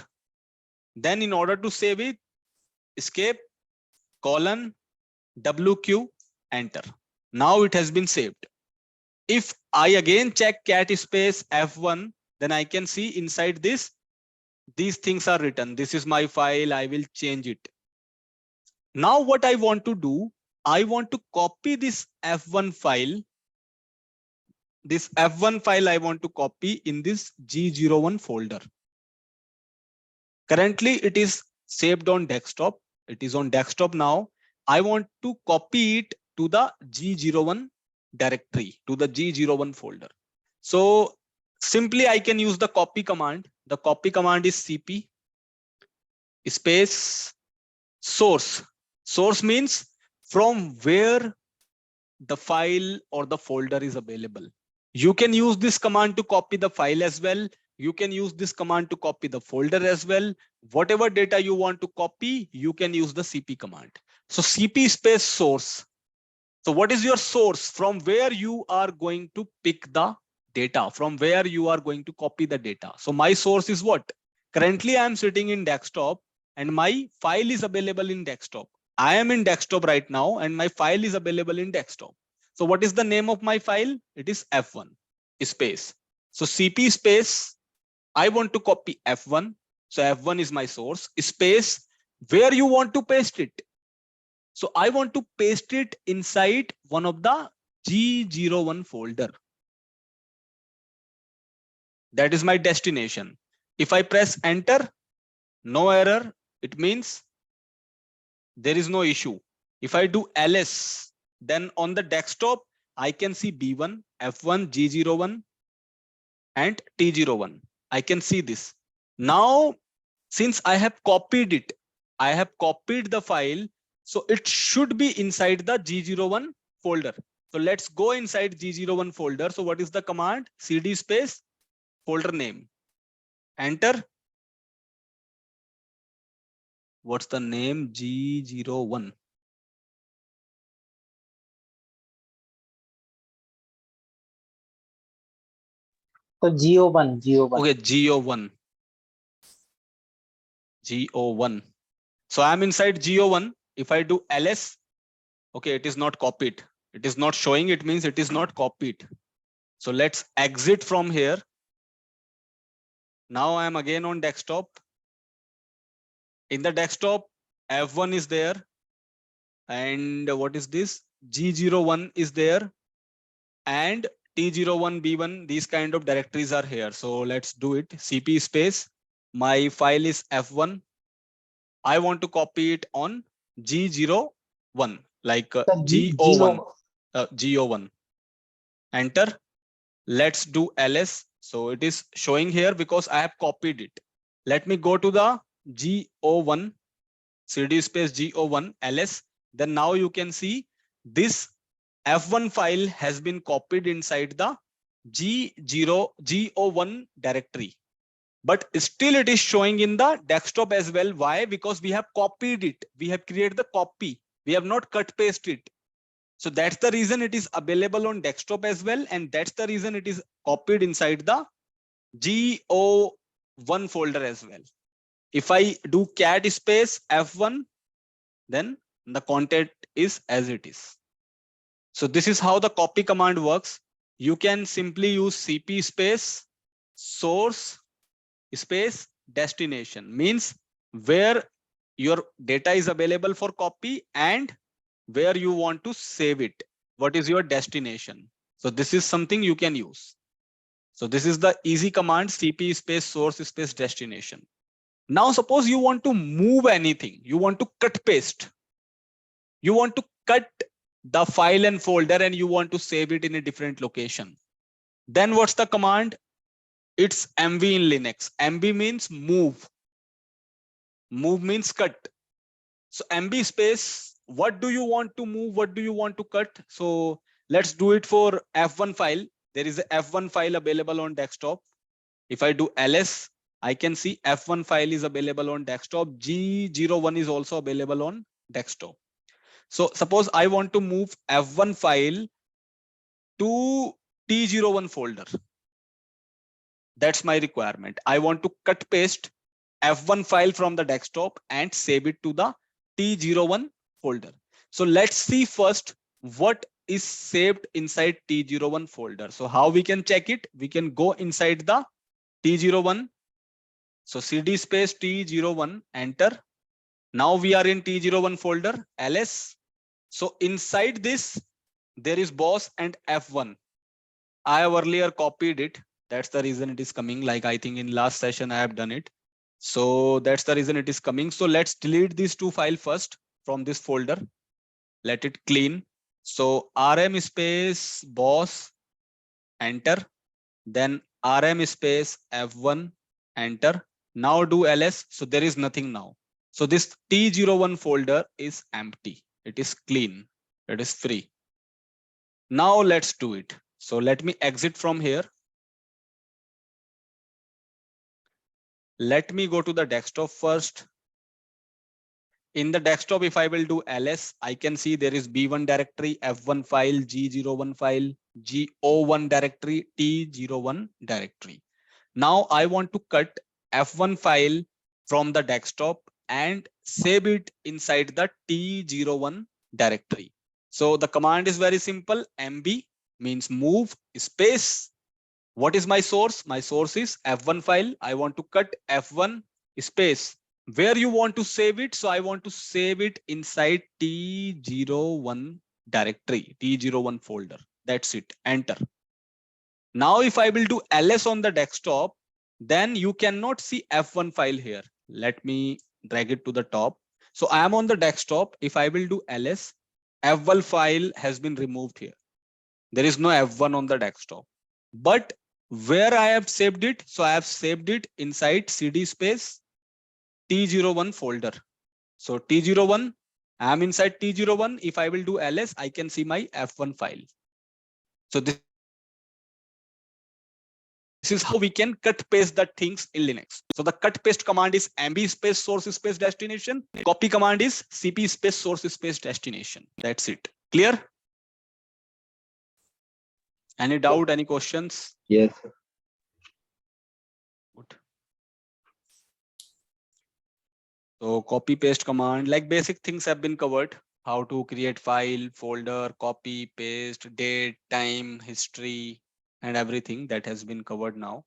Then in order to save it, escape, colon, WQ, enter. Now it has been saved. If I again check cat space F1, then I can see inside this, these things are written. This is my file. I will change it. Now what I want to do, I want to copy this F1 file. This F1 file I want to copy in this G01 folder. Currently it is saved on desktop. It is on desktop now. I want to copy it to the G01 directory, to the G01 folder. So simply I can use the copy command. The copy command is cp space source. Source means from where the file or the folder is available. You can use this command to copy the file as well. You can use this command to copy the folder as well. Whatever data you want to copy, you can use the cp command. So cp space source. So what is your source? From where you are going to pick the data, from where you are going to copy the data. So my source is what? Currently I am sitting in desktop and my file is available in desktop. I am in desktop right now and my file is available in desktop. So what is the name of my file? It is F1 space. So cp space, I want to copy F1. So F1 is my source space where you want to paste it. So I want to paste it inside one of the G01 folder. That is my destination. If I press enter, no error. It means there is no issue. If I do ls, then on the desktop, I can see B1, F1, G01 and T01. I can see this. Now, since I have copied it, I have copied the file. So it should be inside the G01 folder. So let's go inside G01 folder. So what is the command? cd space folder name. Enter. What's the name? G01. So G01. Okay, G01. G01. So I'm inside G01. If I do ls, okay, it is not copied. It is not showing. It means it is not copied. So let's exit from here. Now I am again on desktop. In the desktop, F1 is there. And what is this? G01 is there. And T01, B1, these kind of directories are here. So let's do it. cp space. My file is F1. I want to copy it on G01, like G01. G01. Enter. Let's do ls. So it is showing here because I have copied it. Let me go to the G01, cd space G01 ls. Then now you can see this F1 file has been copied inside the G01 directory. but still it is showing in the desktop as well. Why? Because we have copied it. We have created the copy. We have not cut paste it. So that's the reason it is available on desktop as well. And that's the reason it is copied inside the GO1 folder as well. If I do cat space F1, then the content is as it is. So this is how the copy command works. You can simply use CP space source space destination, means where your data is available for copy and where you want to save it. What is your destination? So this is something you can use. So this is the easy command, CP space source space destination. Now suppose you want to move anything, you want to cut paste, you want to cut the file and folder and you want to save it in a different location. Then what's the command? It's MV in Linux. MV means move. Move means cut. So MV space, what do you want to move? What do you want to cut? So let's do it for F1 file. There is a F1 file available on desktop. If I do ls, I can see F1 file is available on desktop. G01 is also available on desktop. So suppose I want to move F1 file to T01 folder. That's my requirement. I want to cut paste F1 file from the desktop and save it to the T01 folder. So let's see first what is saved inside T01 folder. So how we can check it? We can go inside the T01. So CD space T01, enter. Now we are in T01 folder, ls. So inside this, there is boss and F1. I have earlier copied it. That's the reason it is coming. Like I think in last session I have done it. So that's the reason it is coming. So let's delete these two files first from this folder. Let it clean. So rm space boss, enter. Then rm space F1, enter. Now do ls. So there is nothing now. So this T01 folder is empty. It is clean. It is free. Now let's do it. So let me exit from here. Let me go to the desktop first. In the desktop, if I will do ls, I can see there is B1 directory, F1 file, G01 file, G01 directory, T01 directory. Now I want to cut F1 file from the desktop and save it inside the T01 directory. So the command is very simple. MB means move space. What is my source? My source is F1 file. I want to cut F1 space. Where you want to save it? So I want to save it inside T01 directory, T01 folder. That's it. Enter. Now if I will do ls on the desktop, then you cannot see F1 file here. Let me drag it to the top. So I am on the desktop. If I will do ls, F1 file has been removed here. There is no F1 on the desktop. But where I have saved it? So I have saved it inside CD space T01 folder. So T01, I am inside T01. If I will do ls, I can see my F1 file. So this is how we can cut paste the things in Linux. So the cut paste command is MB space source space destination. Copy command is CP space source space destination. That's it. Clear? Any doubt, any questions? Yes, sir. Good. So copy paste command, like basic things have been covered. How to create file, folder, copy, paste, date, time, history, and everything that has been covered now.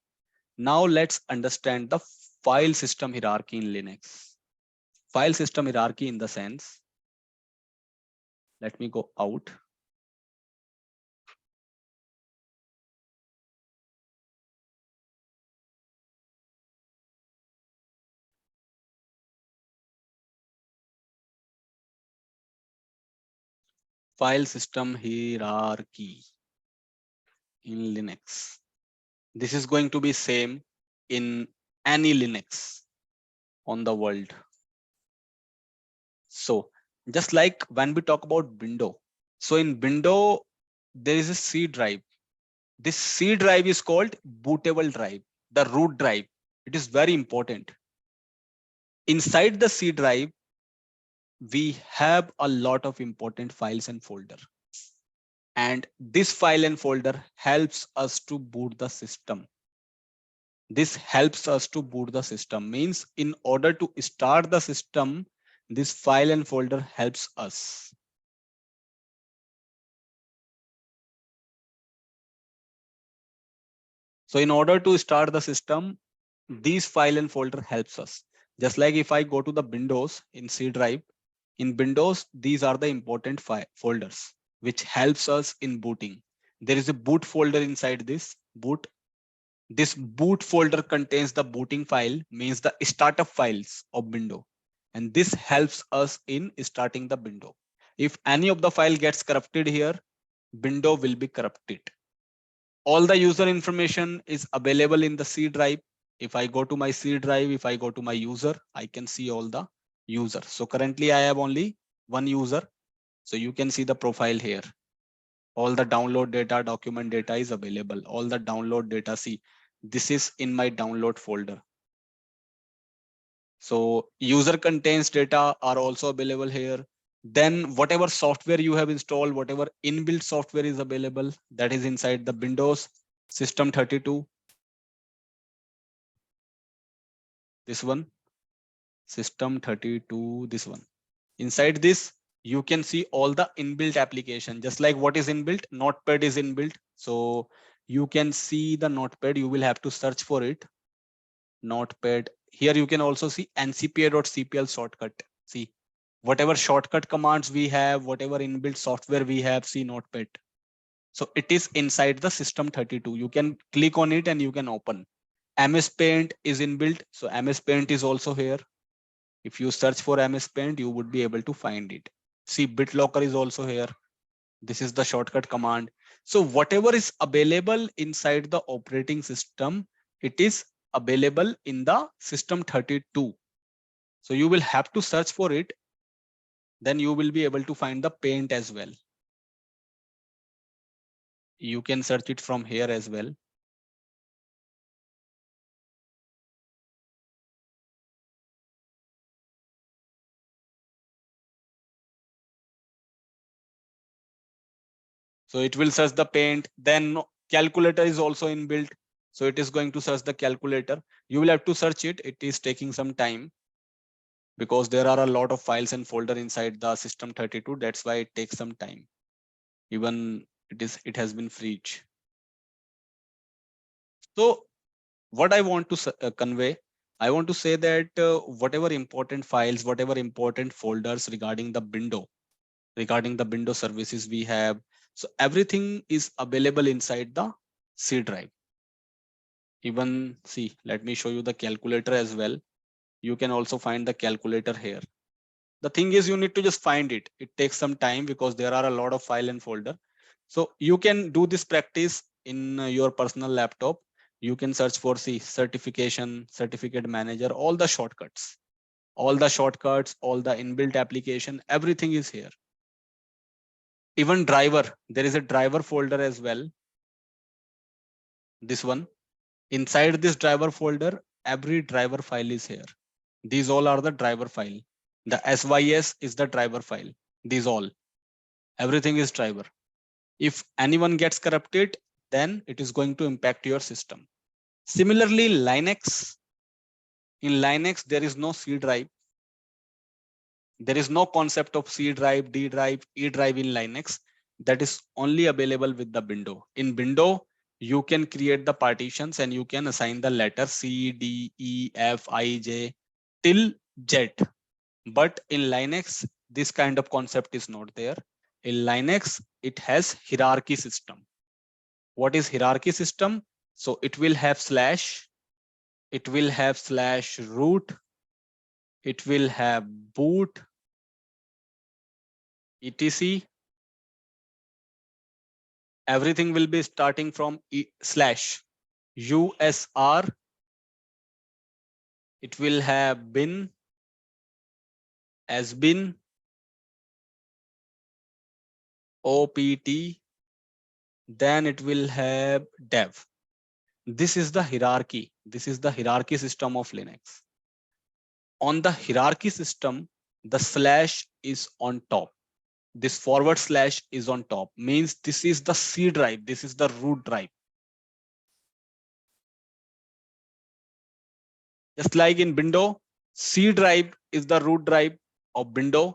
Now let's understand the file system hierarchy in Linux. File system hierarchy in the sense, let me go out. File system hierarchy in Linux. This is going to be same in any Linux on the world. So just like when we talk about window, so in window, there is a C drive. This C drive is called bootable drive, the root drive. It is very important. Inside the C drive, we have a lot of important files and folder. And this file and folder helps us to boot the system. This helps us to boot the system, means in order to start the system, this file and folder helps us. So in order to start the system, these file and folder helps us. Just like if I go to the Windows in C drive, in Windows, these are the important folders which helps us in booting. There is a boot folder inside this boot. This boot folder contains the booting file, means the startup files of window. And this helps us in starting the window. If any of the file gets corrupted here, window will be corrupted. All the user information is available in the C drive. If I go to my C drive, if I go to my user, I can see all the users. So currently I have only one user. So you can see the profile here. All the download data, document data is available. All the download data, see, this is in my download folder. So user contains data are also available here. Then whatever software you have installed, whatever inbuilt software is available, that is inside the Windows System 32. This one, System 32, this one. Inside this, you can see all the inbuilt application. Just like what is inbuilt, Notepad is inbuilt. So you can see the Notepad, you will have to search for it. Notepad. Here you can also see ncpa.cpl shortcut. See, whatever shortcut commands we have, whatever inbuilt software we have, see Notepad. So it is inside the System 32. You can click on it and you can open. MS Paint is inbuilt. So MS Paint is also here. If you search for MS Paint, you would be able to find it. See, BitLocker is also here. This is the shortcut command. So whatever is available inside the operating system, it is available in the System 32. So you will have to search for it. Then you will be able to find the Paint as well. You can search it from here as well. So it will search the Paint. Then calculator is also inbuilt. So it is going to search the calculator. You will have to search it. It is taking some time because there are a lot of files and folder inside the System 32. That's why it takes some time. Even it has been freed. So what I want to convey, I want to say that whatever important files, whatever important folders regarding the window services we have, so everything is available inside the C drive. Even see, let me show you the calculator as well. You can also find the calculator here. The thing is, you need to just find it. It takes some time because there are a lot of file and folder. So you can do this practice in your personal laptop. You can search for certification, certificate manager, all the shortcuts, all the inbuilt application, everything is here. Even driver, there is a driver folder as well. This one, inside this driver folder, every driver file is here. These all are the driver file. The SYS is the driver file. These all, everything is driver. If anyone gets corrupted, then it is going to impact your system. Similarly, Linux, in Linux, there is no C drive. There is no concept of C drive, D drive, E drive in Linux. That is only available with the window. In window, you can create the partitions and you can assign the letter C, D, E, F, I, J till Z. But in Linux, this kind of concept is not there. In Linux, it has hierarchy system. What is hierarchy system? So it will have slash, it will have slash root, it will have boot, etc. Everything will be starting from slash USR. It will have bin, sbin, OPT, then it will have dev. This is the hierarchy. This is the hierarchy system of Linux. On the hierarchy system, the slash is on top. This forward slash is on top, means this is the C drive. This is the root drive. Just like in Windows, C drive is the root drive of Windows.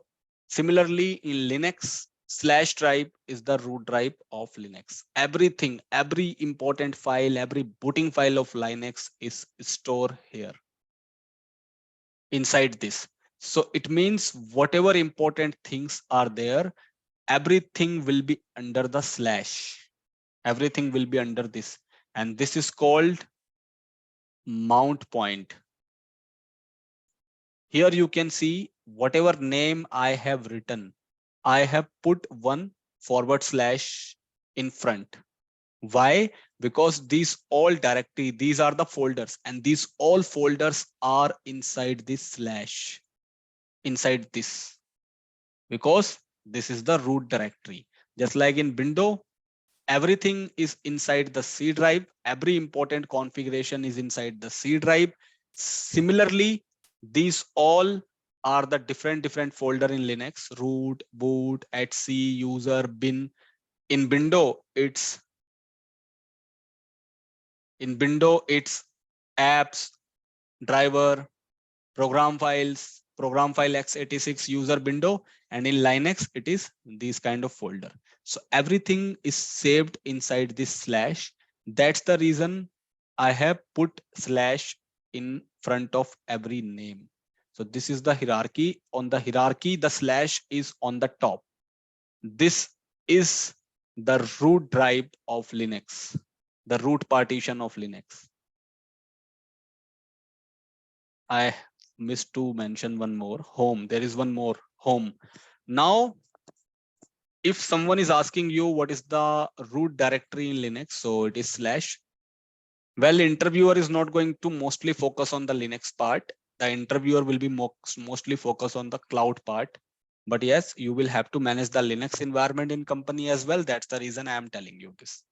Similarly, in Linux, slash drive is the root drive of Linux. Everything, every important file, every booting file of Linux is stored here inside this. So it means whatever important things are there, everything will be under the slash. Everything will be under this. And this is called mount point. Here you can see whatever name I have written, I have put one forward slash in front. Why? Because these all directory, these are the folders, and these all folders are inside this slash, inside this, because this is the root directory. Just like in Windows, everything is inside the C drive. Every important configuration is inside the C drive. Similarly, these all are the different folder in Linux: root, boot, etc, user, bin. In Windows, it's apps, driver, program files, program file x86, user, window, and in Linux it is these kind of folder. So everything is saved inside this slash. That's the reason I have put slash in front of every name. So this is the hierarchy. On the hierarchy, the slash is on the top. This is the root drive of Linux, the root partition of Linux. I missed to mention one more, home. There is one more, home. Now, if someone is asking you what is the root directory in Linux, so it is slash. Well, interviewer is not going to mostly focus on the Linux part. The interviewer will be mostly focus on the cloud part. But yes, you will have to manage the Linux environment in company as well. That's the reason I am telling you this.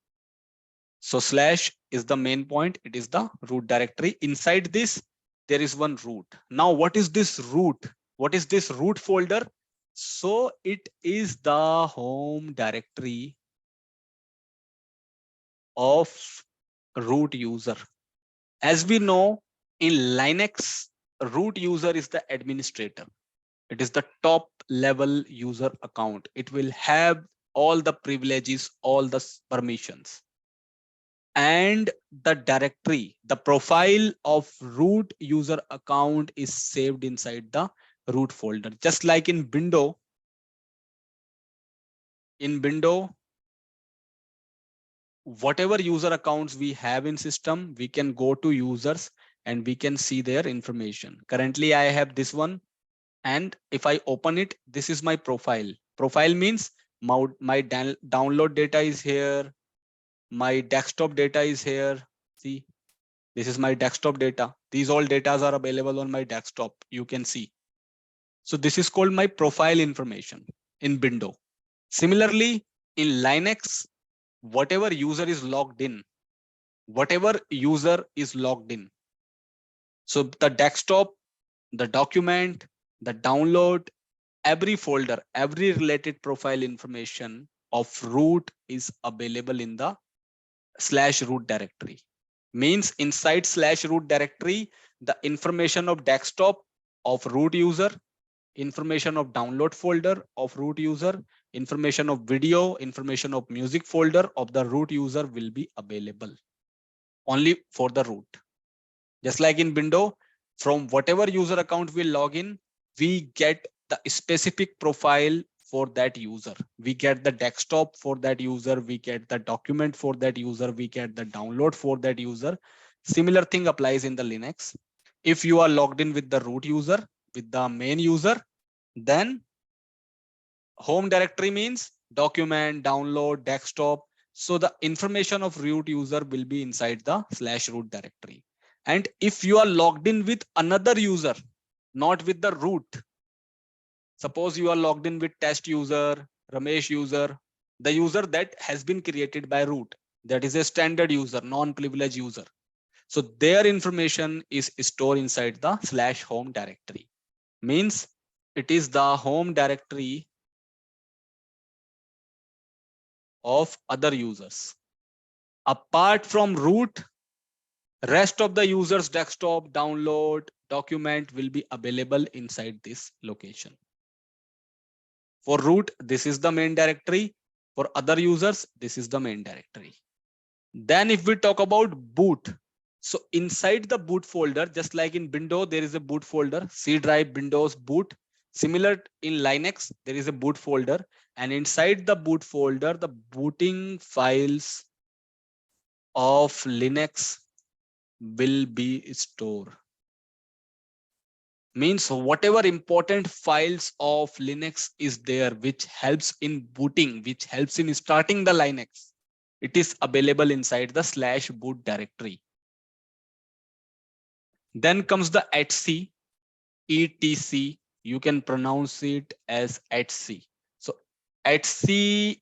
So slash is the main point. It is the root directory. Inside this, there is one root. Now, what is this root? What is this root folder? So it is the home directory of root user. As we know, in Linux, root user is the administrator. It is the top level user account. It will have all the privileges, all the permissions. And the directory, the profile of root user account is saved inside the root folder. Just like in Windows, whatever user accounts we have in system, we can go to users and we can see their information. Currently, I have this one. And if I open it, this is my profile. Profile means my download data is here. My desktop data is here. See, this is my desktop data. These all data are available on my desktop. You can see. So this is called my profile information in Windows. Similarly, in Linux, whatever user is logged in, so the desktop, the document, the download, every folder, every related profile information of root is available in the /root directory. Means inside /root directory, the information of desktop of root user, information of download folder of root user, information of video, information of music folder of the root user will be available only for the root. Just like in Windows, from whatever user account we log in, we get the specific profile for that user. We get the desktop for that user. We get the document for that user. We get the download for that user. Similar thing applies in the Linux. If you are logged in with the root user, with the main user, then home directory means document, download, desktop. So the information of root user will be inside the /root directory. And if you are logged in with another user, not with the root, suppose you are logged in with test user, Ramesh user, the user that has been created by root, that is a standard user, non-privileged user. So their information is stored inside the /home directory. Means it is the home directory of other users. Apart from root, rest of the user's desktop, download, document will be available inside this location. For root, this is the main directory. For other users, this is the main directory. Then if we talk about boot, so inside the boot folder, just like in Windows, there is a boot folder, C drive, Windows, boot. Similar in Linux, there is a boot folder, and inside the boot folder, the booting files of Linux will be stored. Means whatever important files of Linux is there, which helps in booting, which helps in starting the Linux, it is available inside the /boot directory. Then comes the etc, etc. You can pronounce it as etc. So etc,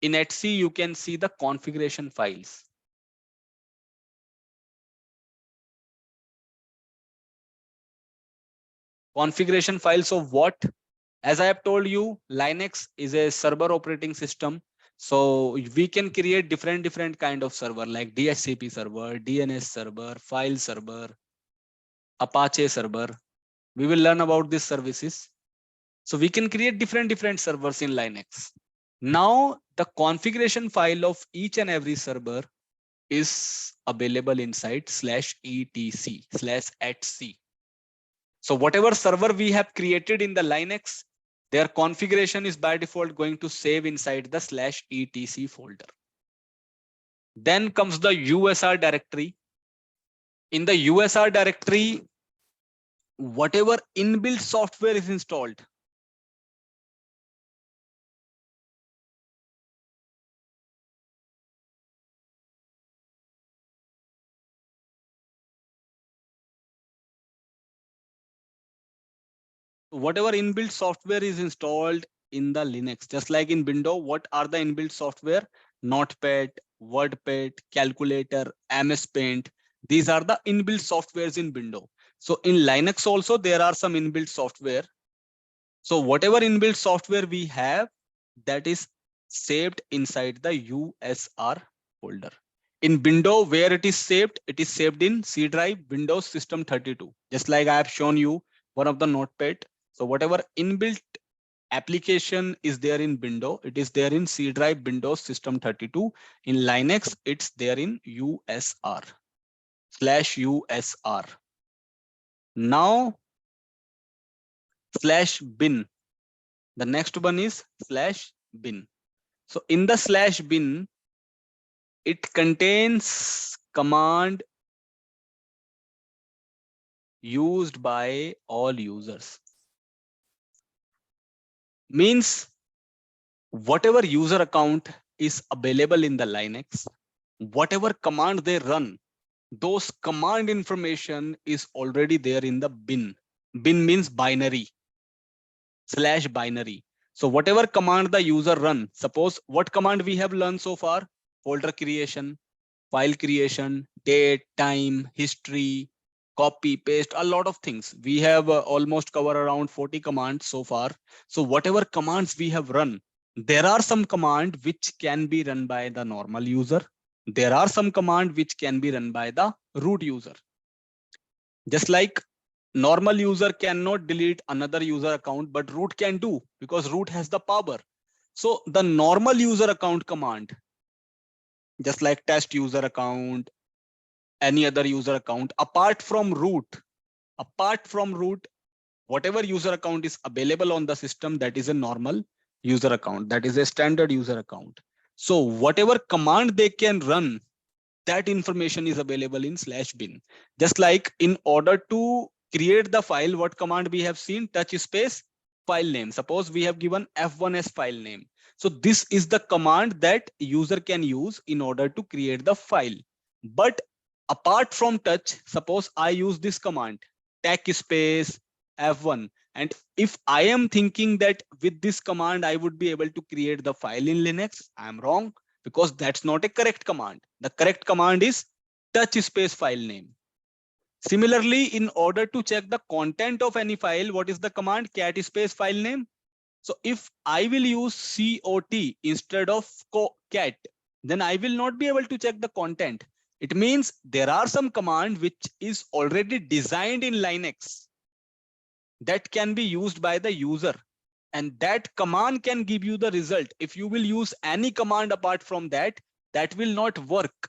in etc you can see the configuration files. Configuration files of what? As I have told you, Linux is a server operating system. So we can create different kind of server like DHCP server, DNS server, file server, Apache server. We will learn about these services. So we can create different servers in Linux. Now the configuration file of each and every server is available inside /etc/etc. So whatever server we have created in the Linux, their configuration is by default going to save inside the /etc folder. Then comes the USR directory. In the USR directory, whatever inbuilt software is installed, whatever inbuilt software is installed in the Linux, just like in Windows, what are the inbuilt software? Notepad, WordPad, calculator, MS Paint. These are the inbuilt softwares in Windows. So in Linux also there are some inbuilt software. So whatever inbuilt software we have, that is saved inside the USR folder. In Windows, where it is saved in C drive, Windows System 32. Just like I have shown you one of the Notepad. So whatever inbuilt application is there in Windows, it is there in C drive, Windows System 32. In Linux, it's there in USR /USR. Now /bin. The next one is /bin. So in the /bin, it contains command used by all users. Means whatever user account is available in the Linux, whatever command they run, those command information is already there in the bin. Bin means binary, /binary. So whatever command the user run, suppose what command we have learned so far? Folder creation, file creation, date, time, history, copy, paste, a lot of things. We have almost covered around 40 commands so far. So whatever commands we have run, there are some command which can be run by the normal user. There are some command which can be run by the root user. Just like normal user cannot delete another user account, but root can do because root has the power. So the normal user account command, just like test user account, any other user account, apart from root, whatever user account is available on the system, that is a normal user account, that is a standard user account. So whatever command they can run, that information is available in /bin. Just like in order to create the file, what command we have seen? Touch space file name. Suppose we have given F1 as file name. So this is the command that user can use in order to create the file. But apart from touch, suppose I use this command, tech space F1. And if I am thinking that with this command, I would be able to create the file in Linux, I'm wrong, because that's not a correct command. The correct command is touch space file name. Similarly, in order to check the content of any file, what is the command? Cat space file name. So if I will use COT instead of cat, then I will not be able to check the content. It means there are some command which is already designed in Linux that can be used by the user, and that command can give you the result. If you will use any command apart from that, that will not work.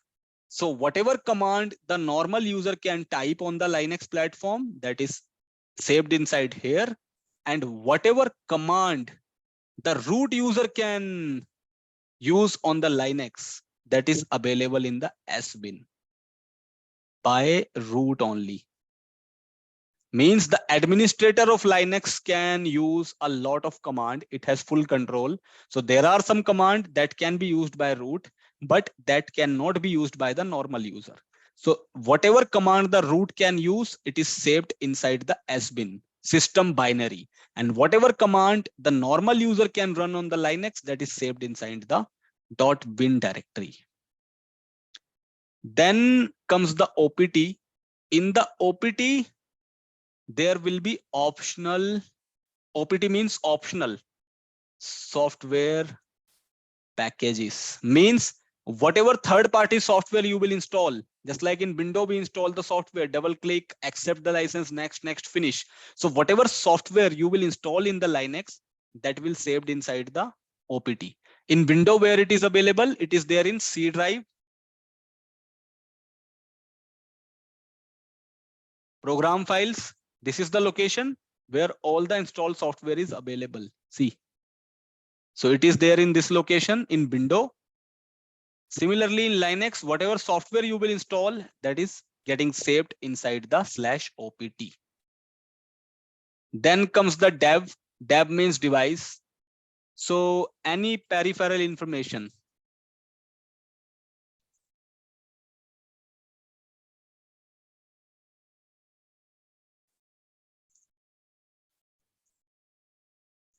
So whatever command the normal user can type on the Linux platform, that is saved inside here, and whatever command the root user can use on the Linux, that is available in the SBin by root only. Means the administrator of Linux can use a lot of command. It has full control. So there are some command that can be used by root, but that cannot be used by the normal user. So whatever command the root can use, it is saved inside the SBin system binary. And whatever command the normal user can run on the Linux, that is saved inside the .bin directory. Then comes the OPT. In the OPT, there will be optional. OPT means optional software packages. Means whatever third-party software you will install, just like in Windows, we install the software, double click, accept the license, next, finish. So whatever software you will install in the Linux, that will saved inside the OPT. In Windows, where it is available, it is there in C drive, program files. This is the location where all the installed software is available. See, so it is there in this location in Windows. Similarly, in Linux, whatever software you will install, that is getting saved inside the /opt. Then comes the dev. Dev means device. So any peripheral information.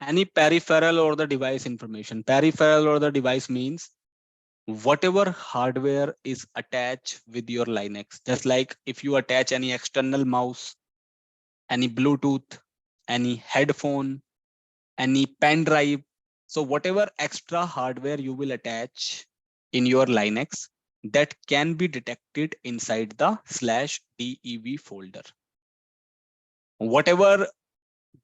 Any peripheral or the device information. Peripheral or the device means whatever hardware is attached with your Linux. Just like if you attach any external mouse, any Bluetooth, any headphone, any pen drive. So whatever extra hardware you will attach in your Linux, that can be detected inside the /dev folder. Whatever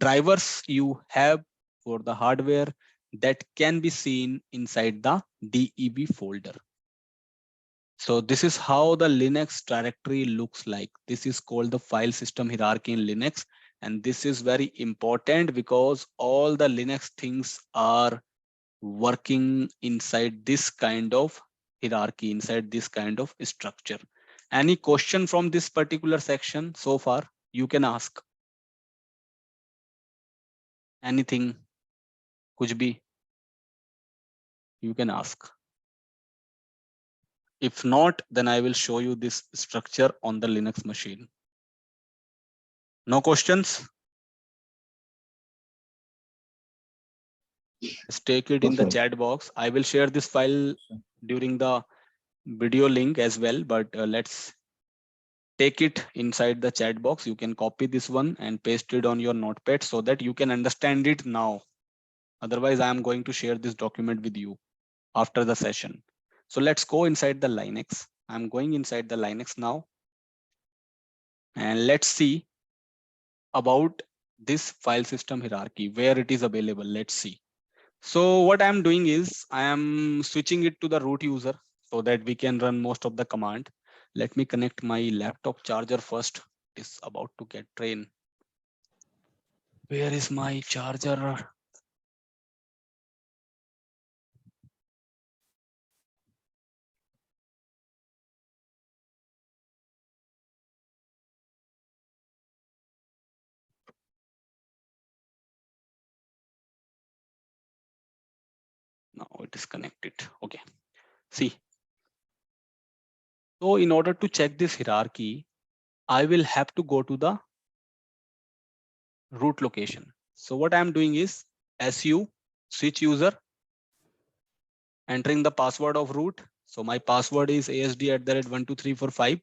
drivers you have for the hardware, that can be seen inside the dev folder. So this is how the Linux directory looks like. This is called the file system hierarchy in Linux. And this is very important because all the Linux things are working inside this kind of hierarchy, inside this kind of structure. Any question from this particular section so far, you can ask. Anything, kuch bhi, you can ask. If not, then I will show you this structure on the Linux machine. No questions? Just take it in the chat box. I will share this file during the video link as well, but let's take it inside the chat box. You can copy this one and paste it on your notepad so that you can understand it now. Otherwise, I am going to share this document with you after the session. So let's go inside the Linux. I'm going inside the Linux now. And let's see about this file system hierarchy, where it is available. Let's see. So what I'm doing is I am switching it to the root user so that we can run most of the command. Let me connect my laptop charger first. It's about to get drained. Where is my charger? Now it is connected. Okay. See. So in order to check this hierarchy, I will have to go to the root location. So what I'm doing is su switch user, entering the password of root, So my password is asd@123455.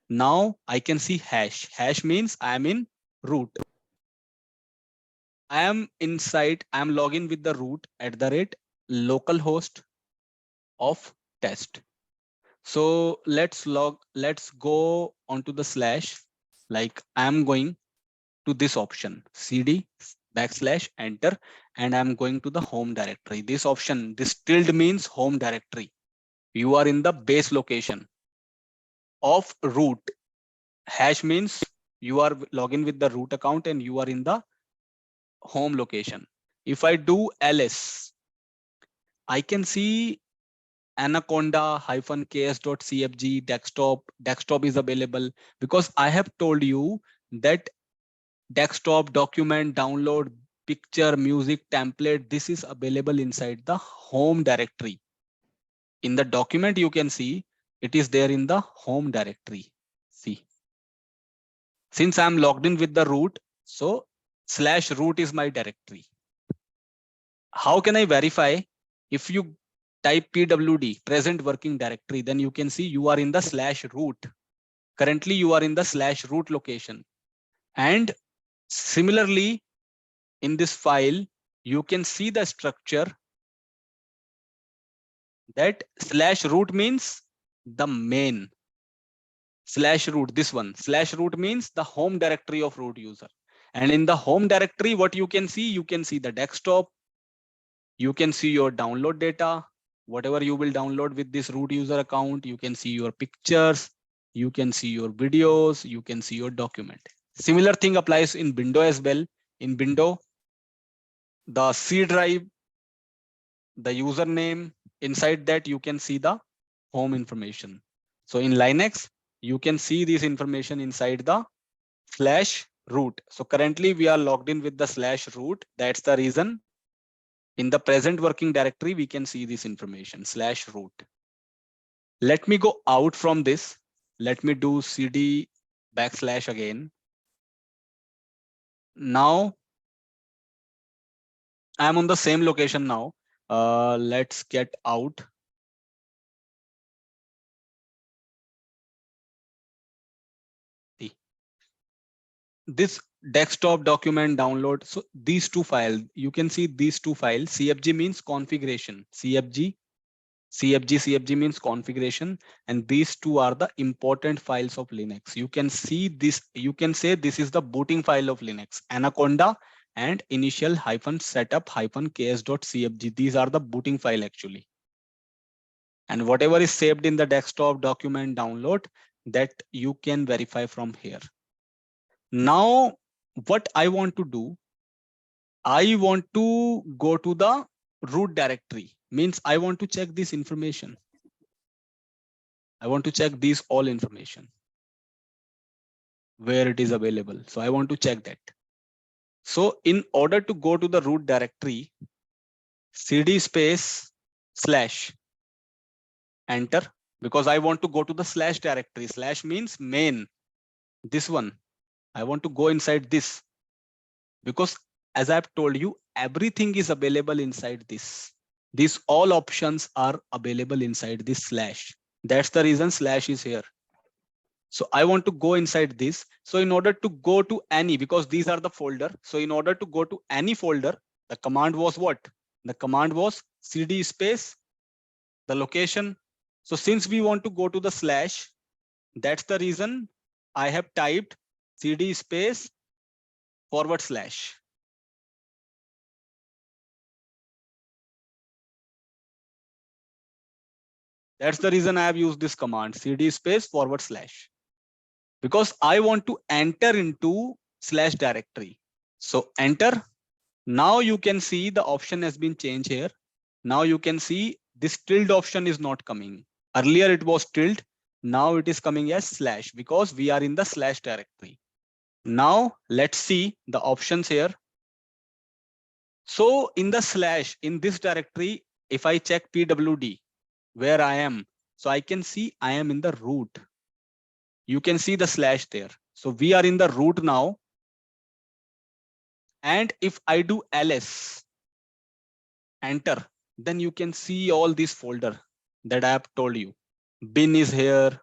Now I can see hash. Hash means I am in root. I am inside, I am login with the root @localhost of test. So let's go onto the slash, like I am going to this option, cd /enter, and I'm going to the home directory. This option, this tilde means home directory. You are in the base location of root. Hash means you are login with the root account and you are in the home location. If I do ls, I can see anaconda-ks.cfg desktop. Desktop is available because I have told you that desktop, document, download, picture, music, template, this is available inside the home directory. In the document, you can see it is there in the home directory. See, since I'm logged in with the root, so /root is my directory. How can I verify? If you type pwd present working directory, then you can see you are in the /root. Currently, you are in the /root location. And similarly, in this file, you can see the structure that /root means the main. /root, this one, /root means the home directory of root user. And in the home directory, what you can see the desktop, you can see your download data, whatever you will download with this root user account, you can see your pictures, you can see your videos, you can see your document. Similar thing applies in window as well. In window, the C drive, the username, inside that you can see the home information. So in Linux, you can see this information inside the /root. So currently we are logged in with the /root. That's the reason in the present working directory, we can see this information /root. Let me go out from this. Let me do cd / again. Now I'm on the same location now. Let's get out. See. This desktop document download. So these two files, you can see these two files. CFG means configuration. CFG means configuration. And these two are the important files of Linux. You can see this, you can say this is the booting file of Linux. Anaconda and initial -setup -ks.cfg. These are the booting file actually. And whatever is saved in the desktop document download, that you can verify from here. Now, what I want to do, I want to go to the root directory. Means I want to check this information. I want to check these all information, where it is available. So I want to check that. So in order to go to the root directory, cd / enter, because I want to go to the / directory. / means main. This one, I want to go inside this, because as I've told you, everything is available inside this. These all options are available inside this /. That's the reason / is here. So I want to go inside this. So in order to go to any, because these are the folder. So in order to go to any folder, the command was what? The command was cd / the location. So since we want to go to the /, that's the reason I have typed cd /. That's the reason I have used this command cd /, because I want to enter into / directory. So enter. Now you can see the option has been changed here. Now you can see this tilde option is not coming. Earlier it was tilde. Now it is coming as / because we are in the / directory. Now let's see the options here. So in the / in this directory, if I check pwd where I am, so I can see I am in the root. You can see the / there. So we are in the root now. And if I do ls, enter, then you can see all this folder. that I have told you. Bin is here,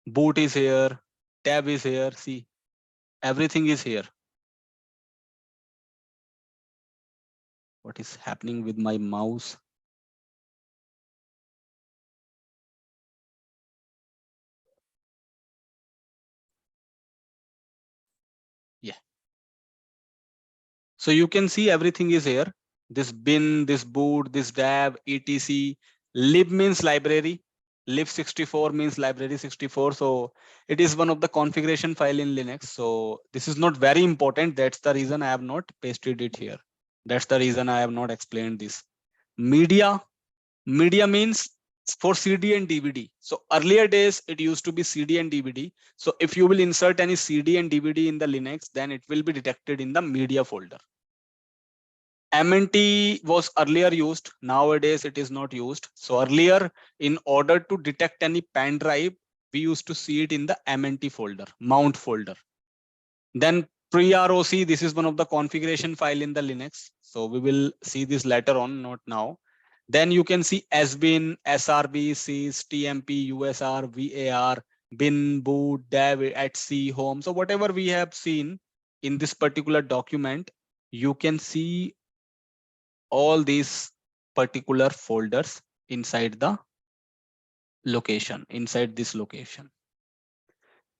boot is here, tab is here. See, everything is here. What is happening with my mouse? Yeah. So you can see everything is here. This bin, this boot, this dab, etc. Lib means library. Lib64 means library 64. So it is one of the configuration file in Linux. So this is not very important. That's the reason I have not pasted it here. That's the reason I have not explained this. Media means for CD and DVD. So earlier days, it used to be CD and DVD. So if you will insert any CD and DVD in the Linux, then it will be detected in the media folder. MNT was earlier used. Nowadays, it is not used. So earlier, in order to detect any pen drive, we used to see it in the MNT folder, mount folder. Then pre-ROC, this is one of the configuration file in the Linux. So we will see this later on, not now. Then you can see SBIN, SRB, sys, TMP, USR, VAR, bin, boot, dev, etc, home. So whatever we have seen in this particular document, you can see all these particular folders inside the location, inside this location.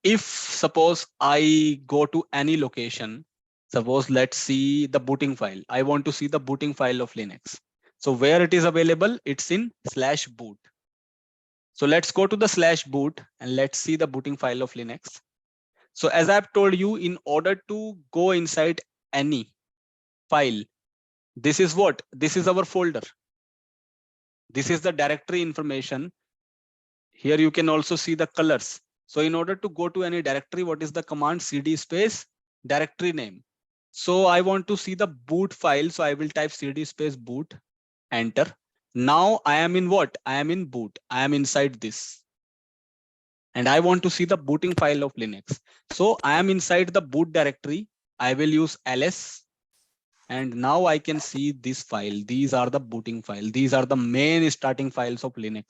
If suppose I go to any location, suppose let's see the booting file. I want to see the booting file of Linux. So where it is available, it's in /boot. So let's go to the /boot and let's see the booting file of Linux. So as I've told you, in order to go inside any file, this is what? This is our folder. This is the directory information. Here you can also see the colors. So in order to go to any directory, what is the command? CD space directory name. So I want to see the boot file. So I will type CD space boot, enter. Now I am in what? I am in boot. I am inside this. And I want to see the booting file of Linux. So I am inside the boot directory. I will use ls. And now I can see this file. These are the booting file. These are the main starting files of Linux.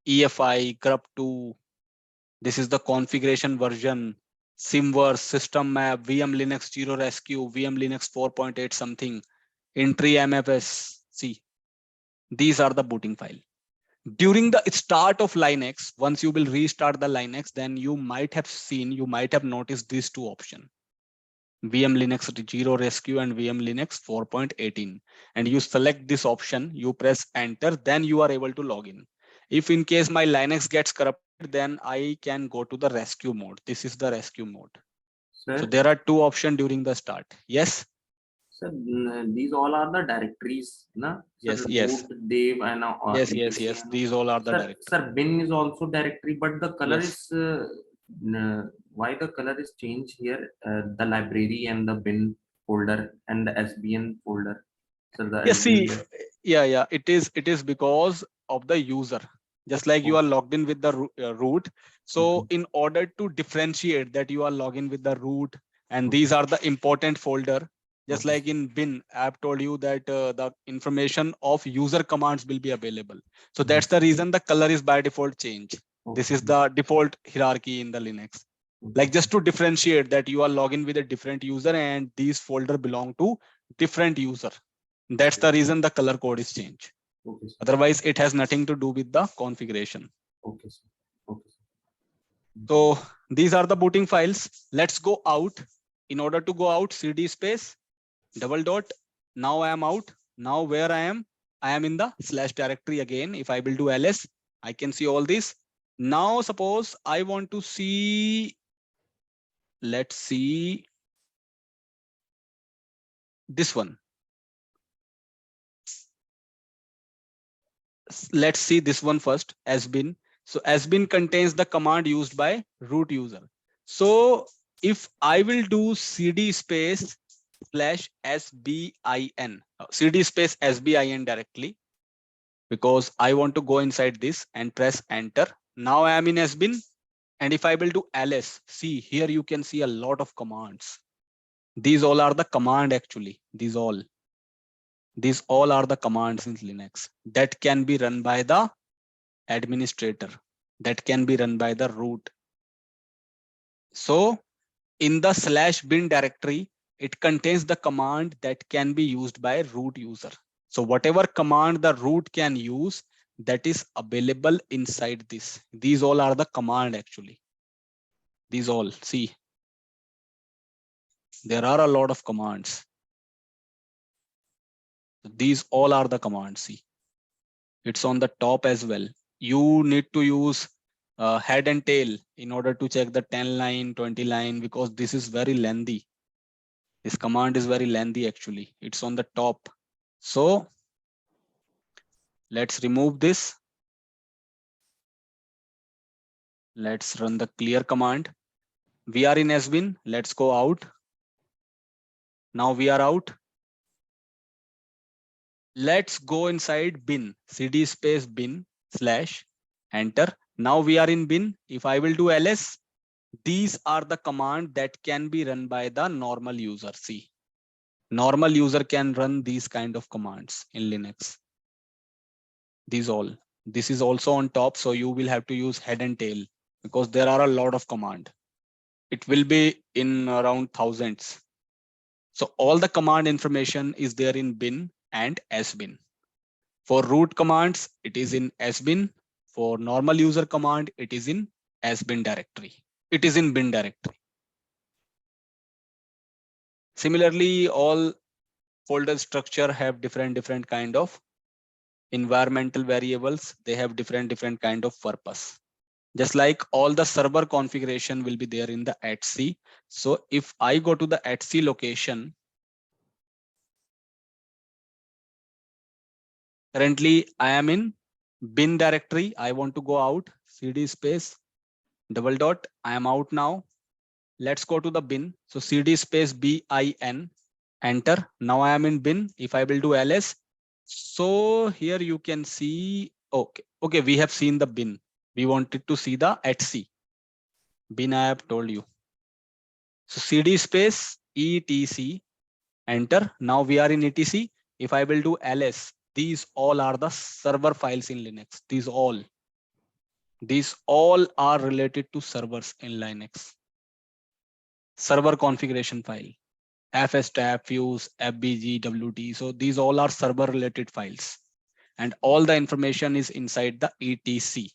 EFI, grub2. This is the configuration version, Simverse, system map, VM Linux 0 rescue, VM Linux 4.8 something, entry MFS. See, these are the booting file. During the start of Linux, once you will restart the Linux, then you might have seen, you might have noticed these two options. VM Linux 0 rescue and VM Linux 4.18. And you select this option, you press enter, then you are able to log in. If in case my Linux gets corrupted, then I can go to the rescue mode. This is the rescue mode. Sir, So there are two options during the start. Yes. sir, these all are the directories, na? Yes, Sir, yes. boot, dev, and Yes. These all are the Sir, directories. sir, bin is also directory, but the color Yes. is why the color is changed here? The library and the bin folder and the SBN folder. So the Yeah, see, SBN yeah. It is because of the user. Just like you are logged in with the root. So in order to differentiate that you are logged in with the root, and these are the important folder. Just like in bin, I've told you that the information of user commands will be available. So that's the reason the color is by default change. This is the default hierarchy in the Linux. Like just to differentiate that you are logged in with a different user and these folder belong to different user. That's the reason the color code is changed. Okay, sir. Otherwise, it has nothing to do with the configuration. Okay, sir. Okay, sir. So these are the booting files. Let's go out. In order to go out, CD space, double dot. Now I am out. Now where I am in the / directory again. If I will do ls, I can see all this. Now suppose I want to see, let's see this one. Let's see this one first, sbin. So sbin contains the command used by root user. So if I will do cd space /sbin, cd space sbin directly, because I want to go inside this and press enter. Now I am in sbin. And if I will do ls, see here you can see a lot of commands. These all are the command actually. These all are the commands in Linux that can be run by the administrator that can be run by the root. So in the /bin directory, it contains the command that can be used by root user. So whatever command the root can use, that is available inside this. These all are the command actually. These all, see, there are a lot of commands. These all are the commands, see. It's on the top as well. You need to use head and tail in order to check the 10 line, 20 line, because this is very lengthy. This command is very lengthy actually. It's on the top. So let's remove this. Let's run the clear command. We are in SBin. Let's go out. Now we are out. Let's go inside bin, cd space bin / enter. Now we are in bin. If I will do ls, these are the command that can be run by the normal user. See, normal user can run these kind of commands in Linux. These all. This is also on top, so you will have to use head and tail because there are a lot of command. It will be in around thousands. So all the command information is there in bin and sbin. For root commands, it is in sbin. For normal user command, it is in sbin directory. It is in bin directory. Similarly, all folder structure have different kind of environmental variables. They have different kind of purpose. Just like all the server configuration will be there in the @c. So if I go to the @c location, currently I am in bin directory. I want to go out, cd space /. I am out now. Let's go to the bin. So cd space bin, enter. Now I am in bin. If I will do ls, so here you can see, okay, we have seen the bin. We wanted to see the @c. Bin I have told you. So cd space etc, enter. Now we are in etc. If I will do ls, these all are the server files in Linux. These all are related to servers in Linux. Server configuration file, fstab, fuse, fbg, wt. So these all are server related files. And all the information is inside the etc.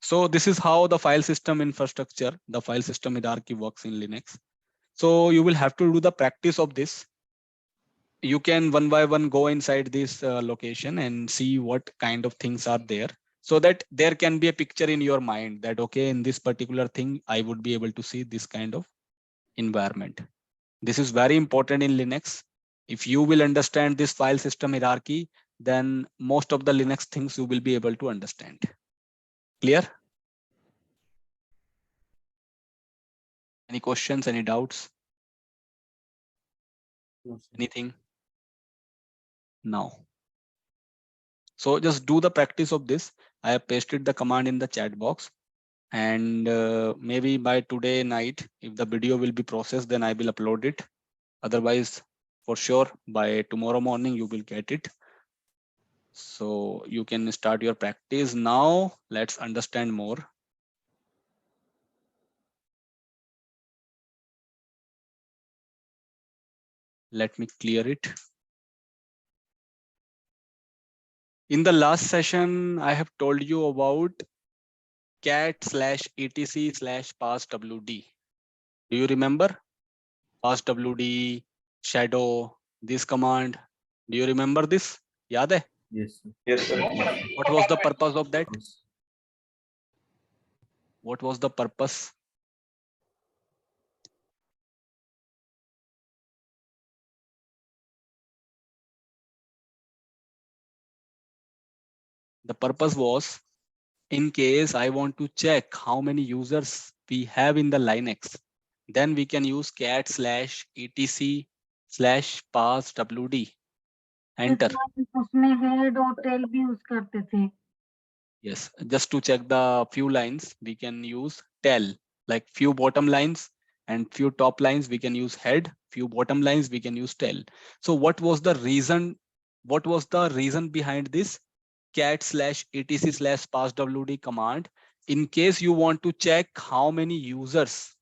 So this is how the file system infrastructure, the file system hierarchy works in Linux. So you will have to do the practice of this. You can one by one go inside this location and see what kind of things are there, so that there can be a picture in your mind that, okay, in this particular thing, I would be able to see this kind of environment. This is very important in Linux. If you will understand this file system hierarchy, then most of the Linux things you will be able to understand. Clear? Any questions, any doubts? Anything? No. So just do the practice of this. I have pasted the command in the chat box, and maybe by today night, if the video will be processed, then I will upload it. Otherwise, for sure, by tomorrow morning, you will get it. So you can start your practice now. Let's understand more. Let me clear it. In the last session, I have told you about cat/etc/passwd. Do you remember? Passwd, shadow, this command. Do you remember this? Yaad hai? Yes, sir. Yes, sir. What was the purpose of that? Yes. What was the purpose? The purpose was, in case I want to check how many users we have in the Linux, then we can use cat/etc/passwd. Enter. उसमें head और tail भी use करते थे. Yes, just to check the few lines, we can use tail, like few bottom lines and few top lines, we can use head, few bottom lines, we can use tail. So what was the reason? What was the reason behind this? cat/etc/passwd command, in case you want to check how many users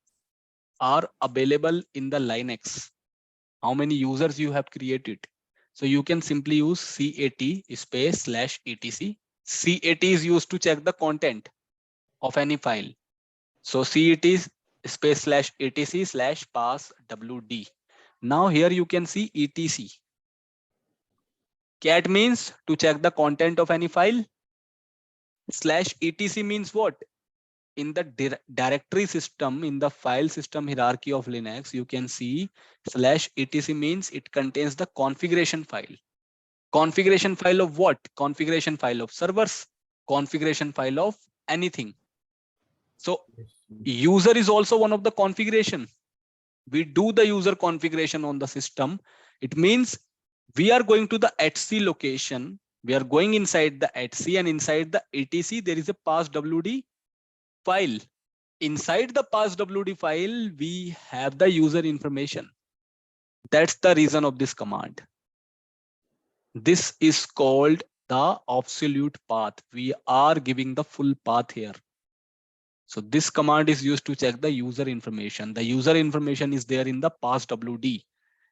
are available in the Linux, how many users you have created. So you can simply use cat/etc. cat is used to check the content of any file. So cat/etc/passwd. Now here you can see etc. Cat means to check the content of any file. /etc means what? In the directory system, in the file system hierarchy of Linux, you can see /etc means it contains the configuration file. Configuration file of what? Configuration file of servers, configuration file of anything. So user is also one of the configuration. We do the user configuration on the system. It means we are going to the etc location. We are going inside the etc, and inside the etc there is a passwd file. Inside the passwd file, we have the user information. That's the reason of this command. This is called the absolute path. We are giving the full path here. So this command is used to check the user information. The user information is there in the passwd,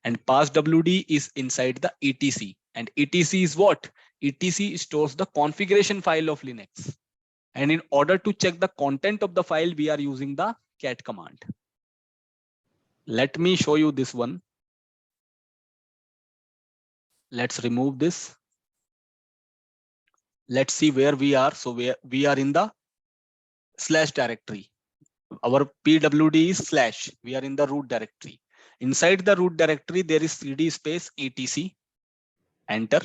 and passwd is inside the etc. And etc is what? etc stores the configuration file of Linux. And in order to check the content of the file, we are using the cat command. Let me show you this one. Let's remove this. Let's see where we are. So we are in the / directory. Our pwd is /. We are in the root directory. Inside the root directory, there is cd space etc. Enter.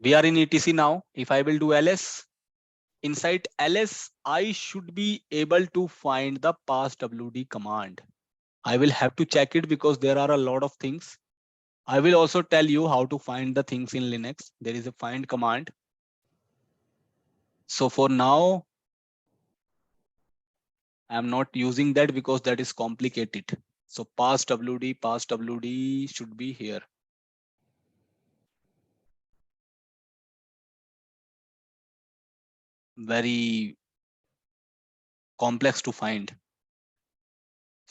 We are in etc now. If I will do ls, inside ls, I should be able to find the passwd command. I will have to check it because there are a lot of things. I will also tell you how to find the things in Linux. There is a find command. So for now, I'm not using that because that is complicated. So passwd should be here. Very complex to find.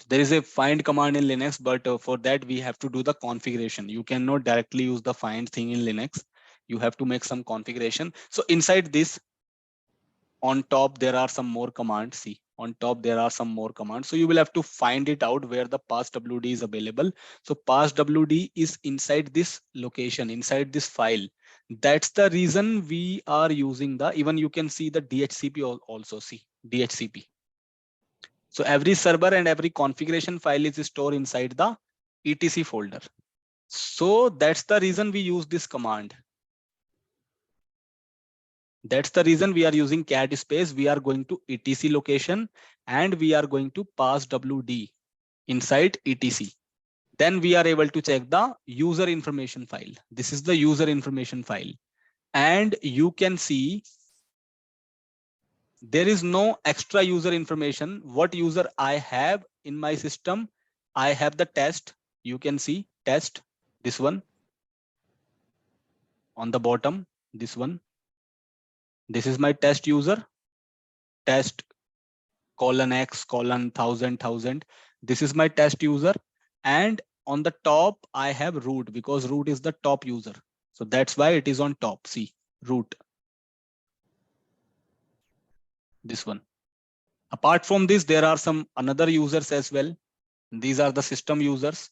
There is a find command in Linux, but for that we have to do the configuration. You cannot directly use the find thing in Linux. You have to make some configuration. So inside this, on top, there are some more commands. See, on top, there are some more commands. So you will have to find it out where the passwd is available. So passwd is inside this location, inside this file. That's the reason we are using the, even you can see the DHCP also, see DHCP. So every server and every configuration file is stored inside the etc folder. So that's the reason we use this command. That's the reason we are using cat space. We are going to etc location and we are going to passwd inside etc. Then we are able to check the user information file. This is the user information file. And you can see there is no extra user information. What user I have in my system? I have the test. You can see test, this one. On the bottom, this one. This is my test user. Test :x:1000:1000. This is my test user. And on the top, I have root because root is the top user. So that's why it is on top. See, root. This one. Apart from this, there are some another users as well. These are the system users.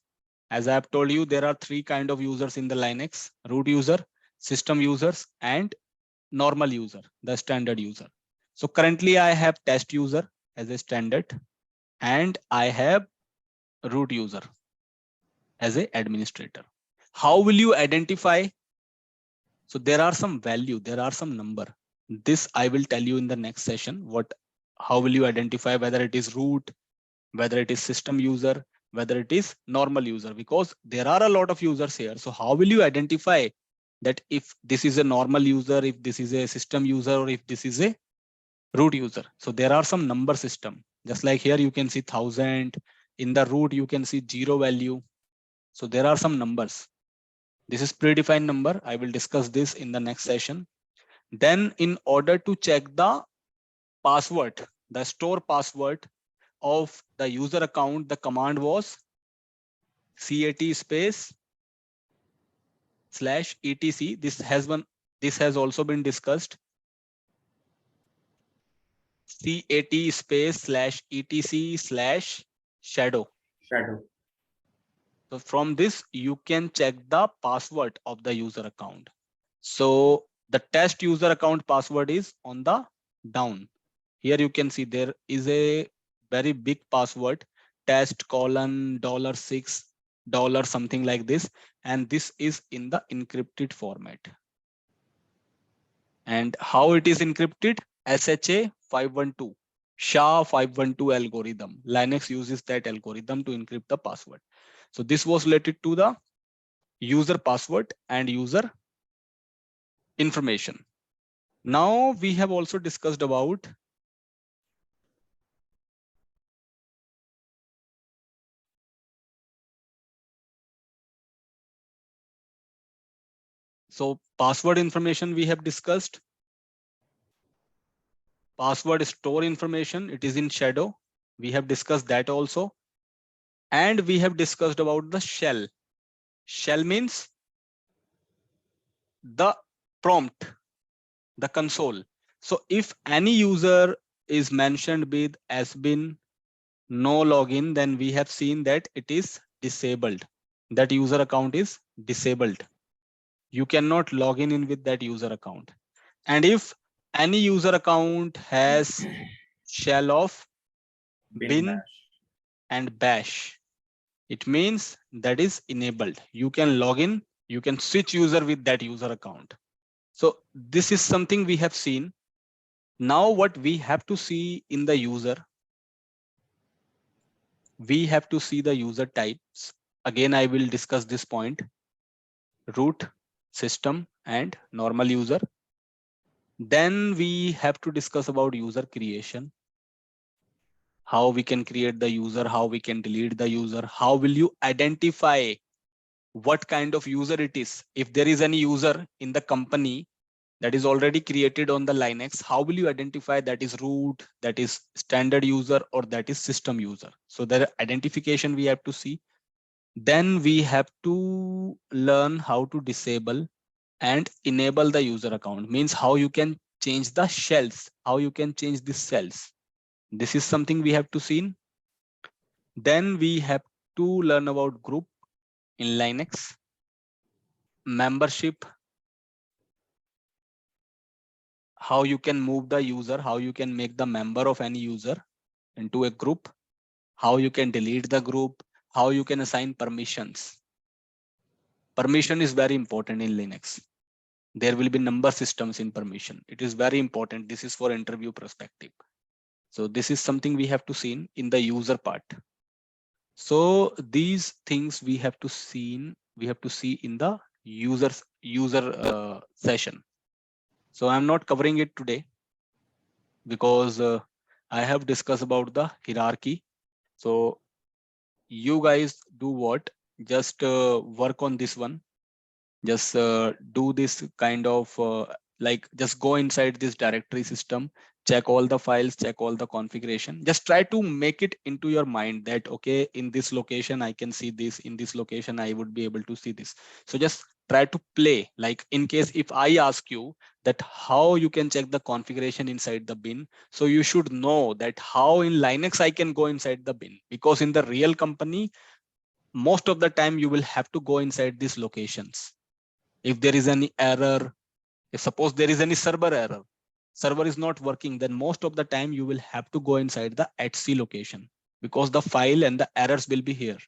As I have told you, there are 3 kinds of users in the Linux: root user, system users, and normal user, the standard user. So currently I have test user as a standard, and I have root user as a administrator. How will you identify? So there are some value, there are some number. This I will tell you in the next session. How will you identify whether it is root, whether it is system user, whether it is normal user, because there are a lot of users here. So how will you identify that if this is a normal user, if this is a system user, or if this is a root user? So there are some number system. Just like here you can see 1000. In the root you can see 0 value. So there are some numbers. This is predefined number. I will discuss this in the next session. Then in order to check the password, the store password of the user account, the command was cat space /etc. This has also been discussed. cat space /etc/shadow. Shadow. So from this, you can check the password of the user account. So the test user account password is on the down. Here you can see there is a very big password, test $6 something like this. And this is in the encrypted format. And how it is encrypted? SHA 512. SHA-512 algorithm. Linux uses that algorithm to encrypt the password. So this was related to the user password and user information. Now we have also discussed about password information we have discussed. Password store information, it is in shadow. We have discussed that also. And we have discussed about the shell. Shell means the prompt, the console. So if any user is mentioned with SBIN no login, then we have seen that it is disabled. That user account is disabled. You cannot log in with that user account. And if any user account has shell of bin and bash, it means that is enabled. You can log in, you can switch user with that user account. So this is something we have seen. Now what we have to see in the user, we have to see the user types. Again, I will discuss this point: root, system, and normal user. Then we have to discuss about user creation. How we can create the user, how we can delete the user, how will you identify what kind of user it is. If there is any user in the company that is already created on the Linux, how will you identify that is root, that is standard user, or that is system user? So the identification we have to see. Then we have to learn how to disable and enable the user account, means how you can change the shells, how you can change the cells. This is something we have to see. Then we have to learn about group in Linux, membership, how you can move the user, how you can make the member of any user into a group, how you can delete the group, how you can assign permissions. Permission is very important in Linux. There will be number systems in permission. It is very important. This is for interview perspective. So this is something we have to see in the user part. So these things we have to see in the user session. So I'm not covering it today because I have discussed about the hierarchy. So you guys do what? Just work on this one. Just do this kind of like just go inside this directory system, check all the files, check all the configuration. Just try to make it into your mind that, okay, in this location, I can see this, in this location, I would be able to see this. So just try to play, like in case if I ask you that how you can check the configuration inside the bin. So you should know that how in Linux I can go inside the bin, because in the real company, most of the time you will have to go inside these locations. If there is any error, if suppose there is any server error, server is not working, then most of the time you will have to go inside the /etc location, because the file and the errors will be here.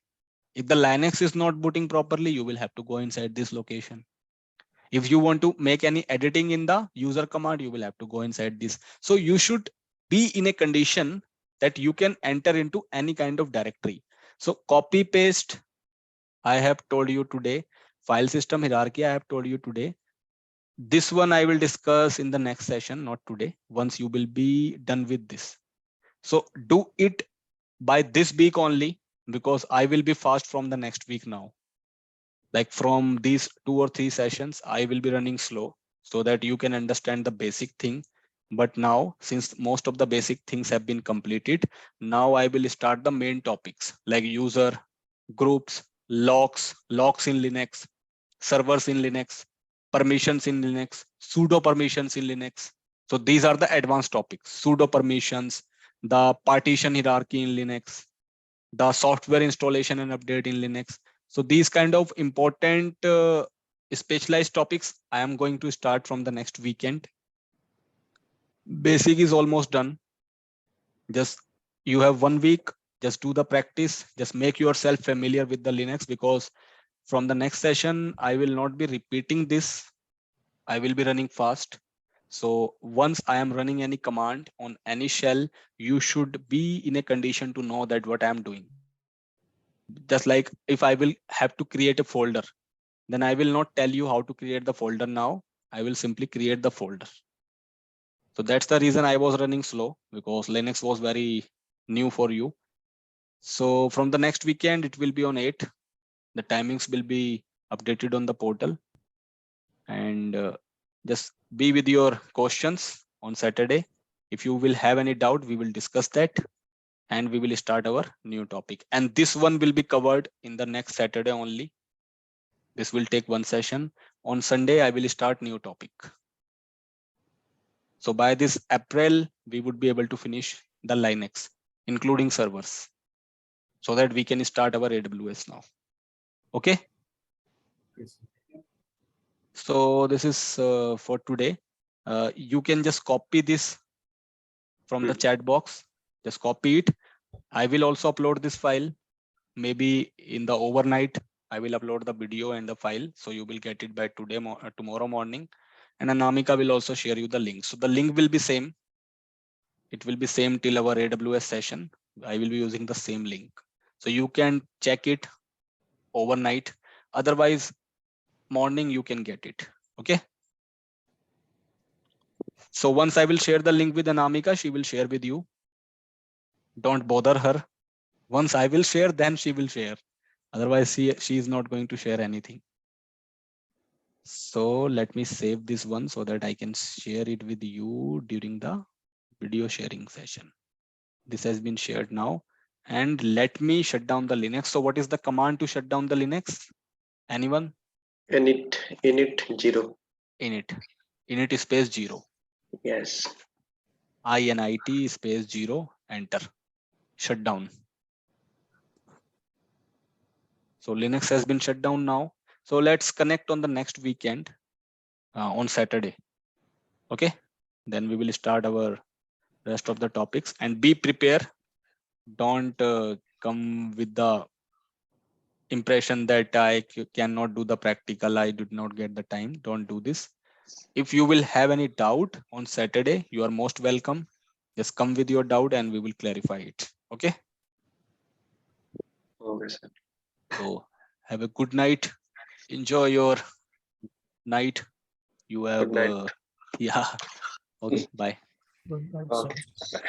If the Linux is not booting properly, you will have to go inside this location. If you want to make any editing in the user command, you will have to go inside this. So you should be in a condition that you can enter into any kind of directory. So copy paste, I have told you today. File system hierarchy, I have told you today. This one I will discuss in the next session, not today, once you will be done with this. So do it by this week only, because I will be fast from the next week now. Like from these 2 or 3 sessions, I will be running slow. so that you can understand the basic thing. But now, since most of the basic things have been completed, now I will start the main topics like user, groups, locks in Linux, servers in Linux, permissions in Linux, pseudo permissions in Linux. So these are the advanced topics: pseudo permissions, the partition hierarchy in Linux, the software installation and update in Linux. So these kind of important specialized topics I am going to start from the next weekend. Basic is almost done. Just you have 1 week, just do the practice, just make yourself familiar with the Linux, because from the next session, I will not be repeating this. I will be running fast. So once I am running any command on any shell, you should be in a condition to know that what I am doing. Just like if I will have to create a folder, then I will not tell you how to create the folder now. I will simply create the folder. So that's the reason I was running slow, because Linux was very new for you. So from the next weekend, it will be on 8. The timings will be updated on the portal. And just be with your questions on Saturday. If you will have any doubt, we will discuss that and we will start our new topic. And this one will be covered in the next Saturday only. This will take 1 session. On Sunday, I will start new topic. So by this April, we would be able to finish the Linux, including servers, so that we can start our AWS now. Okay. Yes. So this is for today. You can just copy this from the chat box. Just copy it. I will also upload this file. Maybe in the overnight, I will upload the video and the file. So you will get it by tomorrow morning. And Anamika will also share you the link. So the link will be same. It will be same till our AWS session. I will be using the same link. So you can check it overnight. Otherwise, morning you can get it. Okay. So once I will share the link with Anamika, she will share with you. Don't bother her. Once I will share, then she will share. Otherwise, she is not going to share anything. So let me save this one so that I can share it with you during the video sharing session. This has been shared now. And let me shut down the Linux. So what is the command to shut down the Linux? Anyone? Init 0. Init space 0. Yes. INIT space 0, enter. Shut down. So Linux has been shut down now. So let's connect on the next weekend on Saturday. Okay. Then we will start our rest of the topics, and be prepared. Don't come with the impression that I cannot do the practical. I did not get the time. Don't do this. If you will have any doubt on Saturday, you are most welcome. Just come with your doubt and we will clarify it. Okay. Okay, sir. So have a good night. Enjoy your night. You have Good night. yeah. Okay. Bye. Good night, Okay. sir.